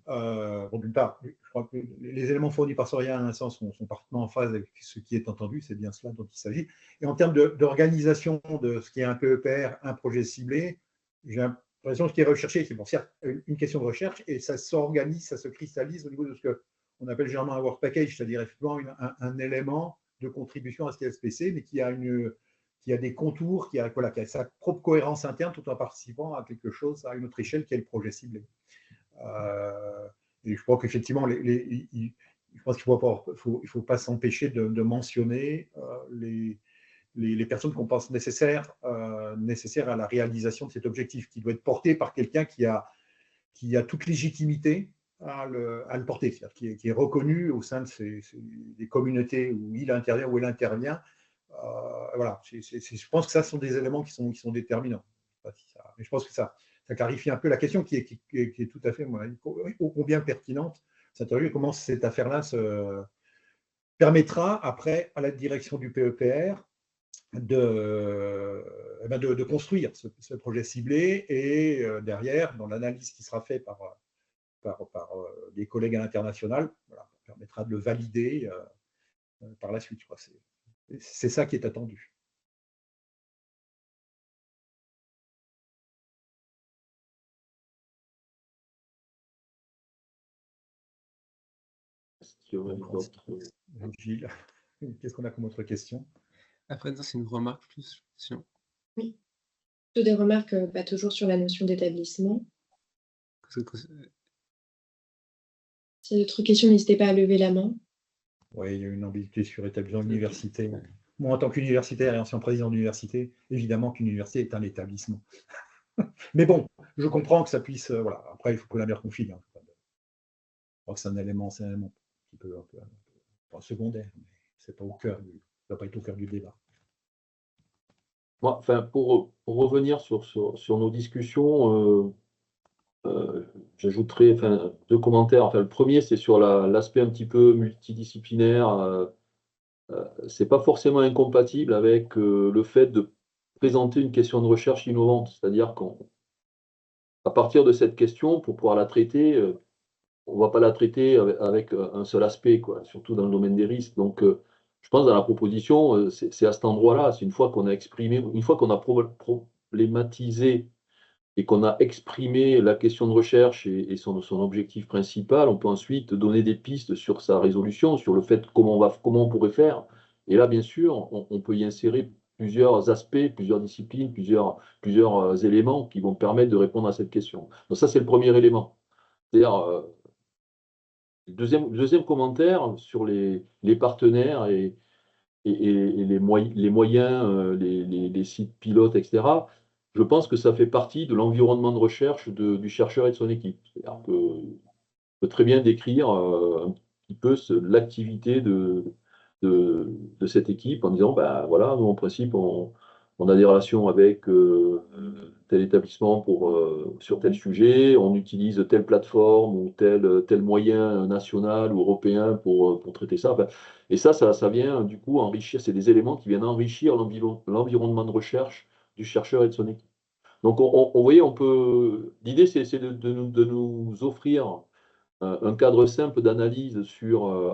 d'une part, je crois que les éléments fournis par Soraya à l'instant sont parfaitement en phase avec ce qui est entendu, c'est bien cela dont il s'agit. Et en termes d'organisation de ce qui est un PEPR, un projet ciblé, j'ai l'impression que ce qui est recherché, c'est bon, certes une question de recherche, et ça s'organise, ça se cristallise au niveau de ce qu'on appelle généralement un work package, c'est-à-dire effectivement un élément de contribution à ce qui est SPC, mais qui a des contours, qui a sa propre cohérence interne tout en participant à quelque chose à une autre échelle qui est le projet ciblé. Et je crois qu'effectivement, je pense qu'il ne faut pas s'empêcher de mentionner les personnes qu'on pense nécessaires à la réalisation de cet objectif, qui doit être porté par quelqu'un qui a toute légitimité à le porter, c'est-à-dire qui est reconnu au sein des communautés où il intervient, voilà, je pense que ça sont des éléments qui sont déterminants. Mais je pense que ça clarifie un peu la question qui est tout à fait, ô combien pertinente. Comment cette affaire-là permettra après à la direction du PEPR de construire ce projet ciblé et derrière, dans l'analyse qui sera faite par des collègues à l'international, voilà, permettra de le valider par la suite. C'est ça qui est attendu. Gilles, qu'est-ce qu'on a comme autre question? Après, c'est une remarque plus. Oui. Toutes des remarques toujours sur la notion d'établissement. S'il y a d'autres questions, n'hésitez pas à lever la main. Oui, il y a une ambiguïté sur établissement université. Moi, en tant qu'universitaire et ancien président d'université, évidemment qu'une université est un établissement. Mais bon, je comprends que ça puisse. Voilà. Après, il faut que la mère confie. Hein. Je crois que c'est un élément qui peut un peu secondaire, mais c'est pas ça ne doit pas être au cœur du débat. Moi, enfin, pour revenir sur nos discussions, j'ajouterai deux commentaires. Enfin, le premier, c'est sur l'aspect un petit peu multidisciplinaire. C'est pas forcément incompatible avec le fait de présenter une question de recherche innovante. C'est-à-dire qu'à partir de cette question, pour pouvoir la traiter, on ne va pas la traiter avec un seul aspect, quoi, surtout dans le domaine des risques. Donc, je pense dans la proposition, c'est à cet endroit-là, c'est une fois qu'on a exprimé, une fois qu'on a problématisé et qu'on a exprimé la question de recherche et son objectif principal, on peut ensuite donner des pistes sur sa résolution, sur le fait comment on pourrait faire. Et là, bien sûr, on peut y insérer plusieurs aspects, plusieurs disciplines, plusieurs éléments qui vont permettre de répondre à cette question. Donc ça, c'est le premier élément. C'est-à-dire, deuxième commentaire sur les partenaires et les moyens, les sites pilotes, etc. Je pense que ça fait partie de l'environnement de recherche du chercheur et de son équipe. C'est-à-dire qu'on peut très bien décrire un petit peu l'activité de cette équipe en disant, ben voilà, nous en principe, on a des relations avec tel établissement sur tel sujet, on utilise telle plateforme ou tel moyen national ou européen pour traiter ça. Enfin, et ça vient du coup enrichir, c'est des éléments qui viennent enrichir l'environnement de recherche du chercheur et de son équipe. Donc, vous voyez, l'idée, c'est de nous offrir un cadre simple d'analyse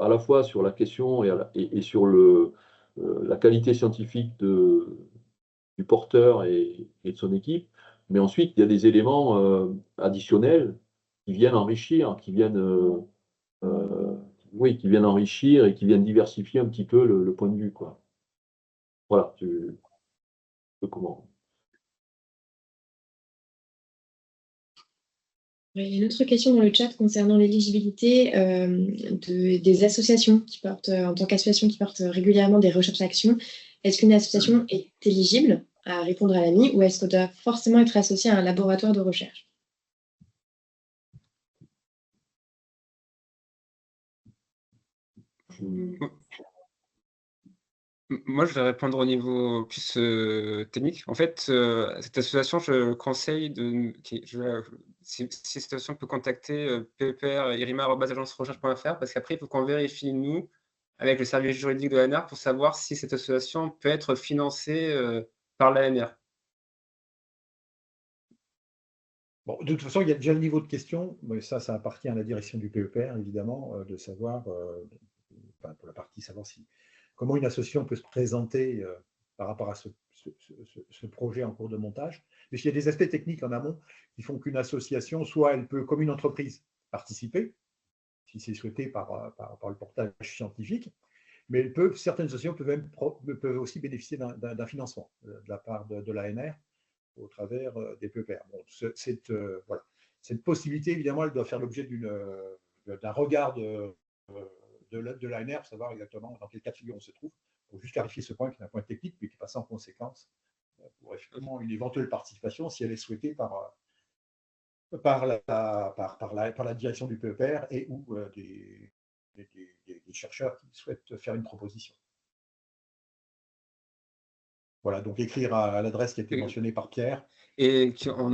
à la fois sur la question et sur la qualité scientifique du porteur et de son équipe. Mais ensuite, il y a des éléments additionnels qui viennent enrichir, qui viennent enrichir et qui viennent diversifier un petit peu le point de vue, quoi. Voilà, comment. Il y a une autre question dans le chat concernant l'éligibilité des associations qui portent, en tant qu'association qui portent régulièrement des recherches-actions. Est-ce qu'une association est éligible à répondre à l'AMI ou est-ce qu'elle doit forcément être associée à un laboratoire de recherche? Moi, je vais répondre au niveau plus technique. En fait, cette association, je conseille si cette association peut contacter PEPR et irima@agencerecherche.fr parce qu'après, il faut qu'on vérifie, nous, avec le service juridique de l'ANR, pour savoir si cette association peut être financée par l'ANR. Bon, de toute façon, il y a déjà le niveau de question, mais ça appartient à la direction du PEPR, évidemment, de savoir, pour la partie savoir comment une association peut se présenter par rapport à ce projet en cours de montage. Mais il y a des aspects techniques en amont qui font qu'une association, soit elle peut, comme une entreprise, participer, si c'est souhaité par le portage scientifique, mais certaines associations peuvent aussi bénéficier d'un financement de la part de l'ANR au travers des PEPR. Bon, voilà. cette possibilité, évidemment, elle doit faire l'objet d'un regard de l'ANR pour savoir exactement dans quel cas de figure on se trouve, pour juste clarifier ce point qui est un point technique, mais qui passe en conséquence pour effectivement une éventuelle participation, si elle est souhaitée par la direction du PEPR et ou des chercheurs qui souhaitent faire une proposition. Voilà, donc écrire à l'adresse qui a été mentionnée par Pierre. Et on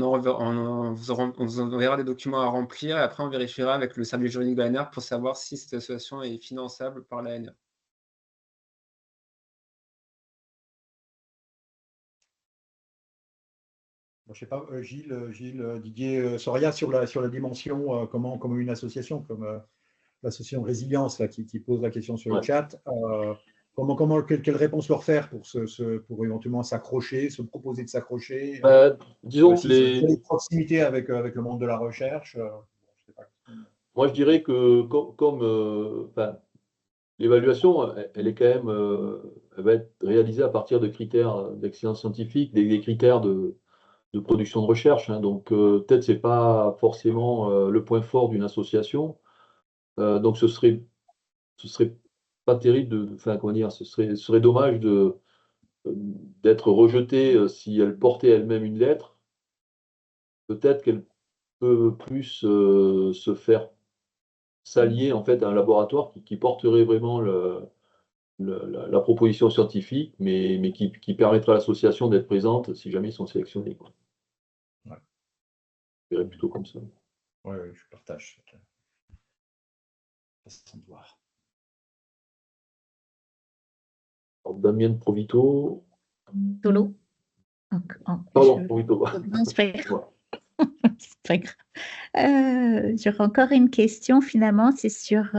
vous enverra des documents à remplir, et après on vérifiera avec le service juridique de l'ANR pour savoir si cette association est finançable par l'ANR. Je ne sais pas, Gilles, Didier, Soria, sur la dimension, comment une association comme l'association Résilience là, qui pose la question sur le chat, quelle réponse leur faire pour éventuellement s'accrocher, se proposer de s'accrocher disons que les proximités avec le monde de la recherche. Je sais pas. Moi, je dirais que l'évaluation, elle est quand même, elle va être réalisée à partir de critères d'excellence scientifique, des critères de production de recherche. Hein. Donc, peut-être c'est pas forcément le point fort d'une association. Donc, ce serait pas terrible ce serait dommage d'être rejetée si elle portait elle-même une lettre. Peut-être qu'elle peut plus se faire s'allier en fait à un laboratoire qui porterait vraiment la proposition scientifique, mais qui permettra à l'association d'être présente si jamais ils sont sélectionnés. Quoi. Ouais. Je dirais plutôt comme ça. Oui, je partage cette façon de voir. Alors, Damien Provito. Solo. Pardon, Provito. Non, c'est pas grave. C'est pas grave. J'aurais encore une question finalement, c'est sur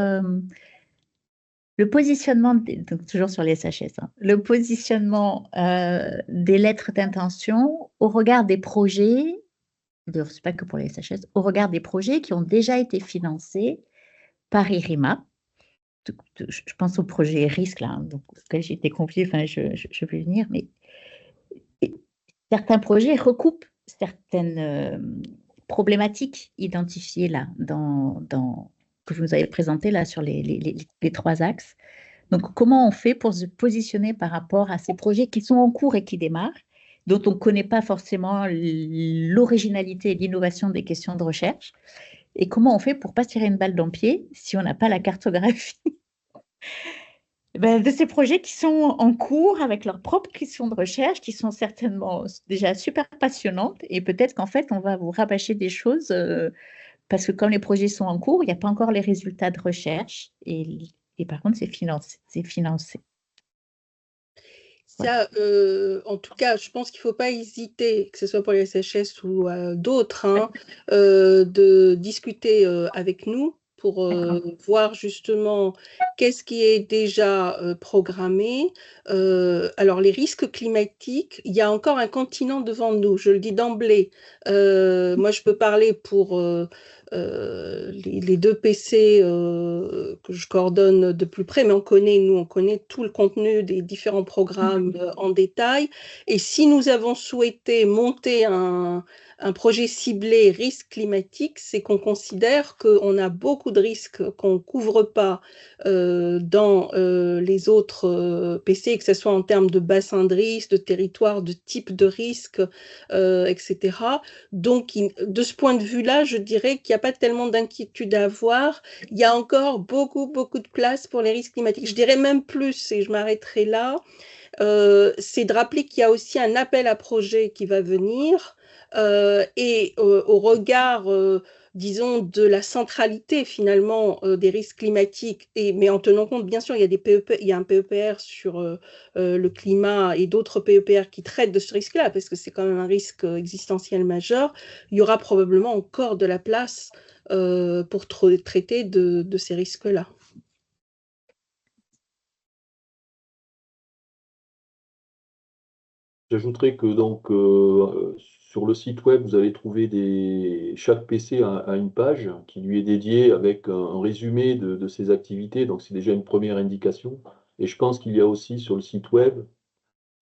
le positionnement, donc toujours sur les SHS, hein, le positionnement des lettres d'intention au regard des projets, d'ailleurs c'est pas que pour les SHS, au regard des projets qui ont déjà été financés par IRIMA. Je pense au projet RISC là, donc, auquel j'ai été confiée, enfin je vais venir, mais certains projets recoupent certaines problématiques identifiées là que vous nous avez présentées là sur les 3 axes. Donc, comment on fait pour se positionner par rapport à ces projets qui sont en cours et qui démarrent, dont on ne connaît pas forcément l'originalité et l'innovation des questions de recherche, et comment on fait pour ne pas se tirer une balle dans le pied si on n'a pas la cartographie de ces projets qui sont en cours avec leurs propres questions de recherche, qui sont certainement déjà super passionnantes, et peut-être qu'en fait, on va vous rabâcher des choses parce que comme les projets sont en cours, il n'y a pas encore les résultats de recherche, et par contre, c'est financé. Ça, en tout cas, je pense qu'il ne faut pas hésiter, que ce soit pour les SHS ou d'autres, hein, de discuter avec nous pour voir justement qu'est-ce qui est déjà programmé. Alors, les risques climatiques, il y a encore un continent devant nous, je le dis d'emblée. Moi, je peux parler pour les 2 PC que je coordonne de plus près, mais on connaît tout le contenu des différents programmes en détail. Et si nous avons souhaité monter un projet ciblé risque climatique, c'est qu'on considère qu'on a beaucoup de risques qu'on ne couvre pas dans les autres PC, que ce soit en termes de bassin de risque, de territoire, de type de risque, etc. Donc, de ce point de vue-là, je dirais qu'il n'y a pas tellement d'inquiétude à avoir. Il y a encore beaucoup de place pour les risques climatiques. Je dirais même plus, et je m'arrêterai là, c'est de rappeler qu'il y a aussi un appel à projet qui va venir et au regard, disons, de la centralité finalement des risques climatiques, mais en tenant compte, bien sûr, il y a un PEPR sur le climat et d'autres PEPR qui traitent de ce risque-là, parce que c'est quand même un risque existentiel majeur. Il y aura probablement encore de la place pour traiter de ces risques-là. J'ajouterais que donc sur le site web, vous allez trouver chaque PC a une page qui lui est dédiée avec un résumé de ses activités, donc c'est déjà une première indication. Et je pense qu'il y a aussi sur le site web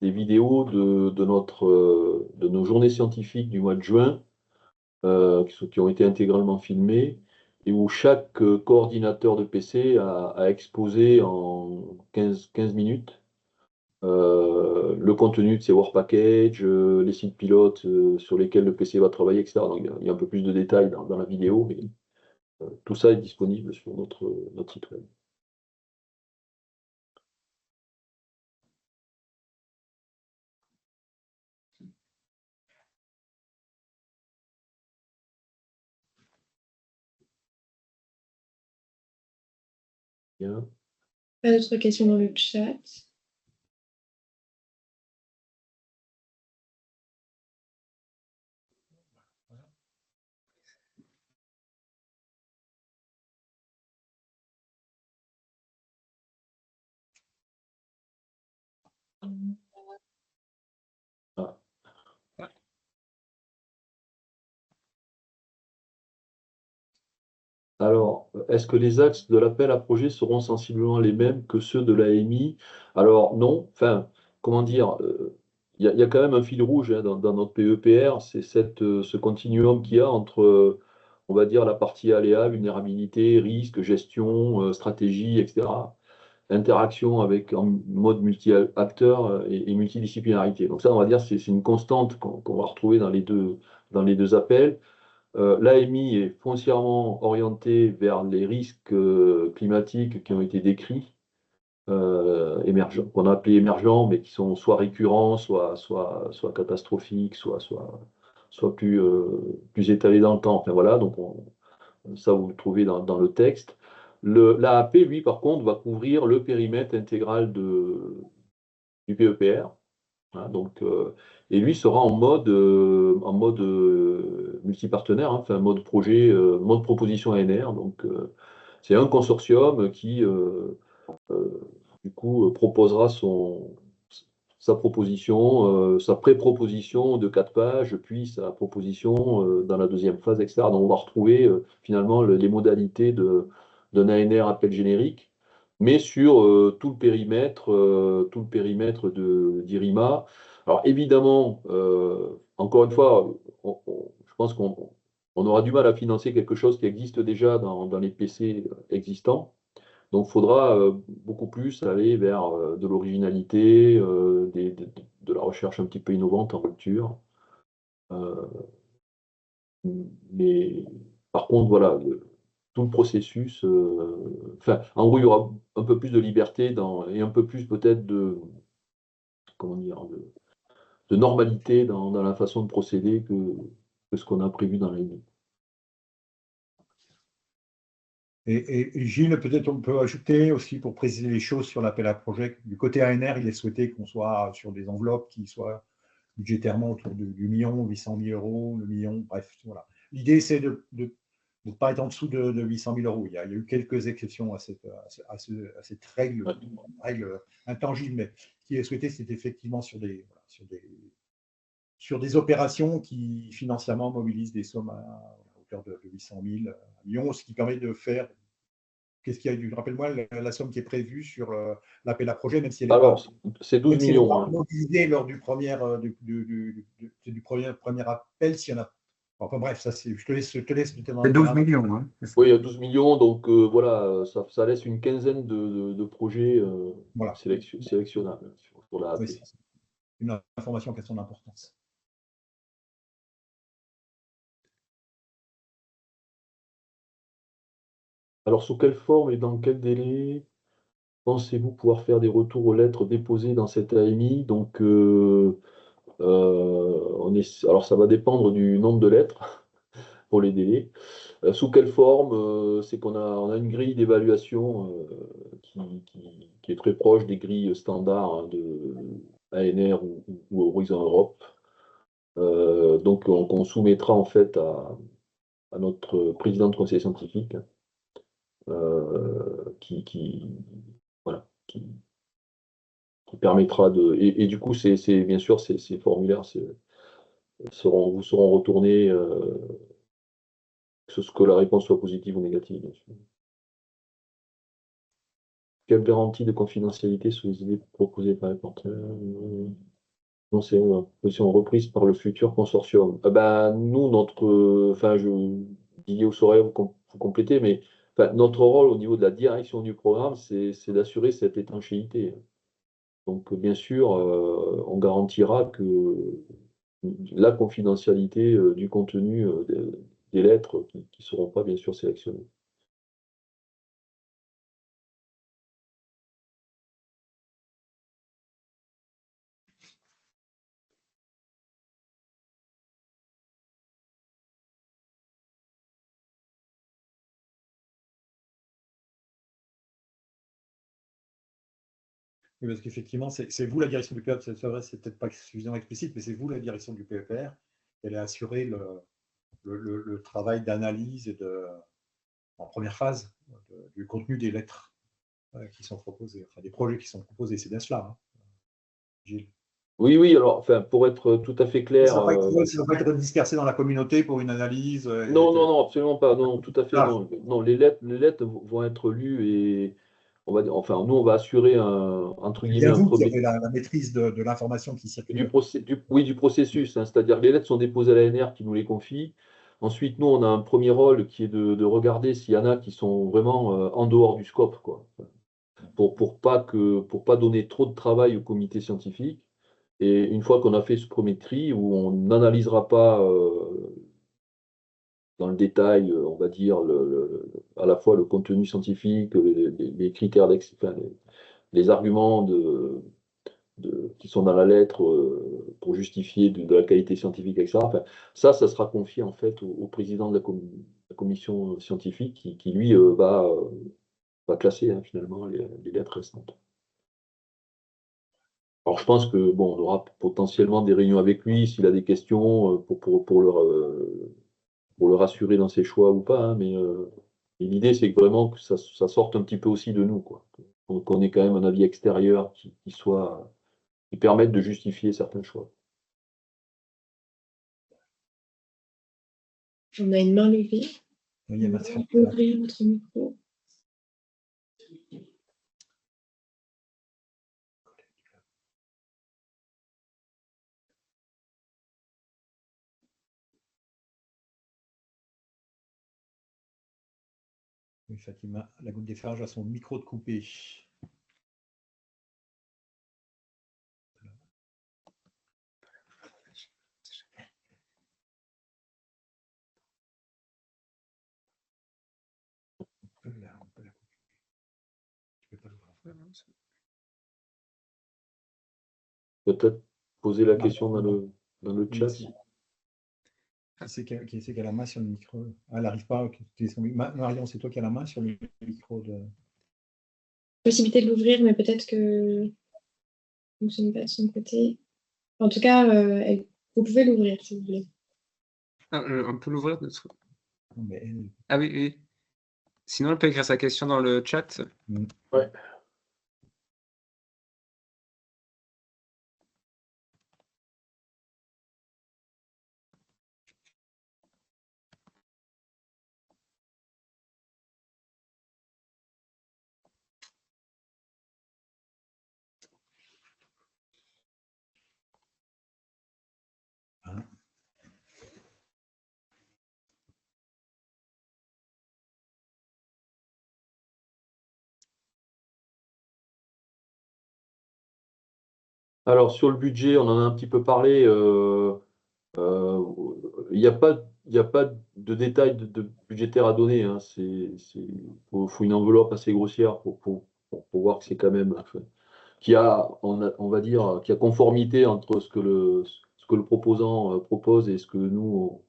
des vidéos de nos journées scientifiques du mois de juin, qui ont été intégralement filmés et où chaque coordinateur de PC a exposé en 15 minutes le contenu de ses Work Packages, les sites pilotes sur lesquels le PC va travailler, etc. Donc, il y a un peu plus de détails dans la vidéo, mais tout ça est disponible sur notre site web. Bien. Pas d'autres questions dans le chat. Ah. Alors, est-ce que les axes de l'appel à projet seront sensiblement les mêmes que ceux de l'AMI? Alors, non. Enfin, comment dire, il y a quand même un fil rouge hein, dans notre PEPR, c'est ce continuum qu'il y a entre, on va dire, la partie aléa, vulnérabilité, risque, gestion, stratégie, etc. Interaction avec en mode multi-acteur et multidisciplinarité. Donc ça, on va dire, c'est une constante qu'on va retrouver dans les deux appels. L'AMI est foncièrement orientée vers les risques climatiques qui ont été décrits, émergents, qu'on a appelés émergents, mais qui sont soit récurrents, soit catastrophiques, soit plus étalés dans le temps. Enfin voilà, donc ça vous le trouvez dans le texte. L'AAP, lui, par contre, va couvrir le périmètre intégral du PEPR. Hein, donc, et lui sera en mode multipartenaire, hein, enfin mode projet, mode proposition ANR. Donc, c'est un consortium qui, du coup, proposera sa proposition, sa pré-proposition de 4 pages, puis sa proposition dans la deuxième phase, etc. Donc, on va retrouver finalement les modalités d'un ANR appel générique, mais sur tout le périmètre d'IRIMA. Alors évidemment, encore une fois, je pense qu'on aura du mal à financer quelque chose qui existe déjà dans les PC existants. Donc il faudra beaucoup plus aller vers de l'originalité, de la recherche un petit peu innovante en rupture. Mais par contre, voilà, tout le processus, enfin, en gros, il y aura un peu plus de liberté et un peu plus peut-être comment dire, de normalité dans la façon de procéder que ce qu'on a prévu dans la ligne. Et Gilles, peut-être on peut ajouter aussi pour préciser les choses sur l'appel à projet. Du côté ANR, il est souhaité qu'on soit sur des enveloppes qui soient budgétairement autour du million, 800 000 euros, le million, bref, voilà. L'idée, c'est de ne pas être en dessous de 800 000 euros. Il y a eu quelques exceptions à cette règle intangible, mais ce qui est souhaité, c'est effectivement sur des opérations qui financièrement mobilisent des sommes à hauteur de 800 000, 1 million, ce qui permet de faire. Qu'est-ce qu'il y a eu? Rappelle-moi la somme qui est prévue sur l'appel à projet, même si elle n'est pas, c'est 12 millions, pas mobilisée lors du premier appel, s'il y en a. Enfin bref, ça je te laisse. C'est 12 millions. Hein. Oui, il y a 12 millions, donc voilà, ça laisse une quinzaine de projets Voilà. sélectionnables sur la AP. Oui, c'est une information qui a son importance. Alors, sous quelle forme et dans quel délai pensez-vous pouvoir faire des retours aux lettres déposées dans cette AMI? Donc, alors ça va dépendre du nombre de lettres pour les délais. Sous quelle forme? C'est qu'on a une grille d'évaluation qui est très proche des grilles standards hein, de ANR ou Horizon Europe. Donc, qu'on soumettra en fait à notre président de conseil scientifique voilà, qui permettra de. Et du coup, bien sûr, ces formulaires vous seront retournés, que la réponse soit positive ou négative, bien sûr. Quelle garantie de confidentialité sur les idées proposées par les porteurs? Non, c'est une position reprise par le futur consortium. Nous, Didier ou Soraya, vous complétez, mais notre rôle au niveau de la direction du programme, c'est d'assurer cette étanchéité. Donc, bien sûr, on garantira que la confidentialité du contenu des lettres qui ne seront pas, bien sûr, sélectionnées. Oui, parce qu'effectivement, c'est vous la direction du PEP, c'est vrai, c'est peut-être pas suffisamment explicite, mais c'est vous la direction du PEPR qui allez assurer le travail d'analyse et en première phase du contenu des lettres qui sont proposées, enfin des projets qui sont proposés. C'est bien cela, hein, Gilles. Oui, alors, pour être tout à fait clair. Ça ne va pas être dispersé dans la communauté pour une analyse. Non, absolument pas. Non, tout à fait. Ah. Non, les lettres vont être lues et on va dire, enfin, nous, on va assurer entre C'est guillemets bien un vous qui premier avez la maîtrise de l'information qui circule. du processus, hein, c'est-à-dire que les lettres sont déposées à l'ANR qui nous les confie. Ensuite, nous, on a un premier rôle qui est de regarder s'il y en a qui sont vraiment en dehors du scope, quoi, pour pas donner trop de travail au comité scientifique. Et une fois qu'on a fait ce premier tri, où on n'analysera pas dans le détail, on va dire, à la fois le contenu scientifique, les critères les arguments qui sont dans la lettre pour justifier de la qualité scientifique, etc. Enfin, ça sera confié en fait au président de la commission scientifique qui lui, va classer, hein, finalement les lettres restantes. Alors, je pense que bon, on aura potentiellement des réunions avec lui s'il a des questions pour le rassurer dans ses choix ou pas, hein, mais l'idée, c'est vraiment que ça sorte un petit peu aussi de nous, quoi. Qu'on ait quand même un avis extérieur qui permette de justifier certains choix. On a une main levée. Oui, on peut ouvrir votre micro. Oui, Fatima, la goutte des Farges a son micro de coupé. Peut-être poser la question dans le chat. Qui c'est qui a la main sur le micro? Elle n'arrive pas. Marion, c'est toi qui as la main sur le micro de. Possibilité de l'ouvrir, mais peut-être que ne fonctionne pas de son côté. En tout cas, vous pouvez l'ouvrir si vous voulez. On peut l'ouvrir de tout. Mais... Ah oui, oui. Sinon, elle peut écrire sa question dans le chat. Ouais. Alors, sur le budget, on en a un petit peu parlé. Il n'y a pas de détails budgétaires à donner, hein. Faut une enveloppe assez grossière pour voir que c'est quand même on va dire, qu'il y a conformité entre ce que le proposant propose et ce que nous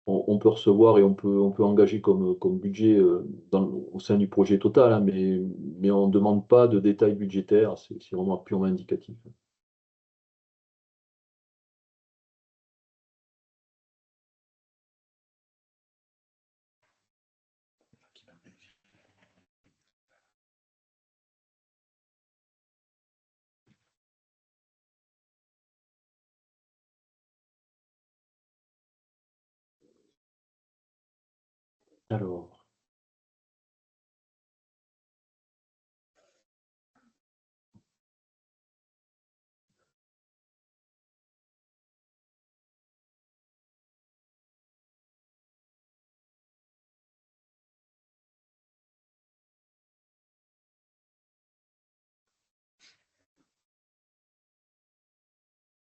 on peut recevoir et on peut engager comme budget au sein du projet total, hein, mais on ne demande pas de détails budgétaires, c'est vraiment purement indicatif. Alors.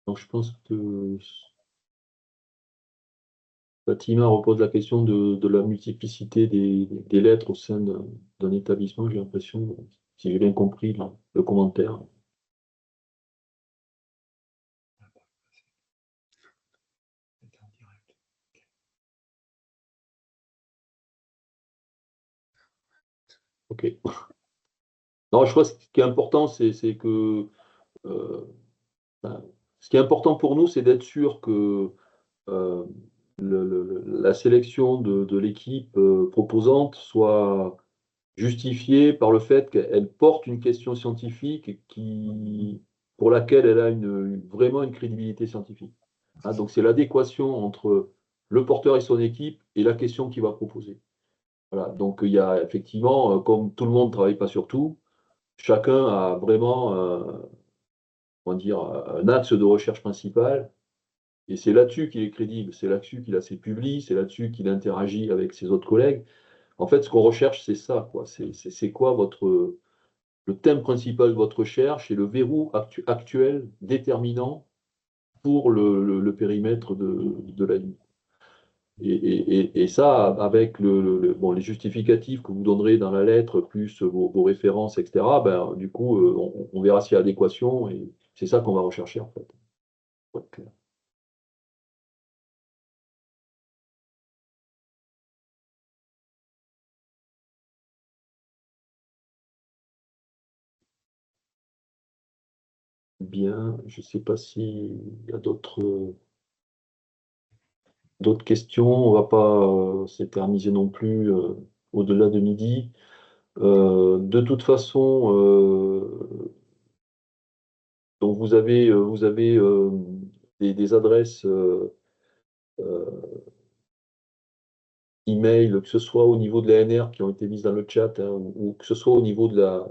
Donc, je pense que Fatima repose la question de la multiplicité des lettres au sein d'un établissement, j'ai l'impression, si j'ai bien compris le commentaire. Ok. Non, je crois que ce qui est important, c'est que ce qui est important pour nous, c'est d'être sûr que euh, la sélection de l'équipe proposante soit justifiée par le fait qu'elle porte une question scientifique pour laquelle elle a vraiment une crédibilité scientifique. Hein, donc c'est l'adéquation entre le porteur et son équipe et la question qu'il va proposer. Voilà, donc il y a effectivement, comme tout le monde ne travaille pas sur tout, chacun a vraiment comment dire, un axe de recherche principal. Et c'est là-dessus qu'il est crédible, c'est là-dessus qu'il a ses publis, c'est là-dessus qu'il interagit avec ses autres collègues. En fait, ce qu'on recherche, c'est ça, quoi. C'est quoi le thème principal de votre recherche et le verrou actuel déterminant pour le périmètre de la ligne. Et ça, avec les justificatifs que vous donnerez dans la lettre, plus vos références, etc., ben, du coup, on verra s'il y a adéquation, et c'est ça qu'on va rechercher, en fait. Pour être clair. Bien, je ne sais pas s'il y a d'autres questions. On ne va pas s'éterniser non plus au-delà de midi. De toute façon, donc vous avez des adresses email, que ce soit au niveau de l'ANR qui ont été mises dans le chat, hein, ou que ce soit au niveau de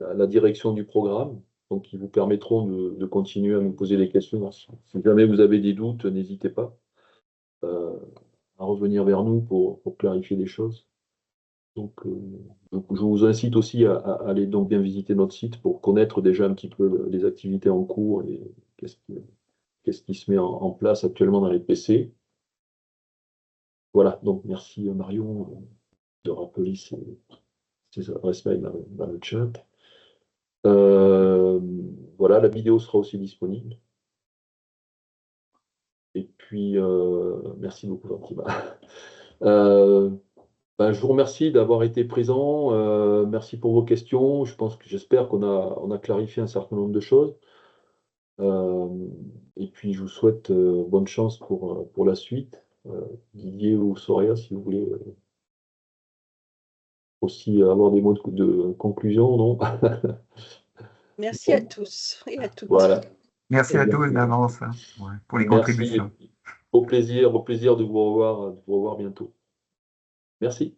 la direction du programme, donc qui vous permettront de continuer à nous poser des questions. Si jamais vous avez des doutes, n'hésitez pas à revenir vers nous pour clarifier des choses. Donc, je vous incite aussi à aller donc bien visiter notre site pour connaître déjà un petit peu les activités en cours et qu'est-ce qui se met en place actuellement dans les PC. Voilà, donc merci Marion de rappeler ces adresses mail dans le chat. Voilà, la vidéo sera aussi disponible. Et puis, merci beaucoup, Fatima. Je vous remercie d'avoir été présent. Merci pour vos questions. J'espère qu'on a clarifié un certain nombre de choses. Et puis, je vous souhaite bonne chance pour la suite. Didier ou Soraya, si vous voulez aussi avoir des mots de conclusion, non? Merci à tous et à toutes. Voilà. Merci à tous d'avance pour les contributions. Au plaisir de vous revoir bientôt. Merci.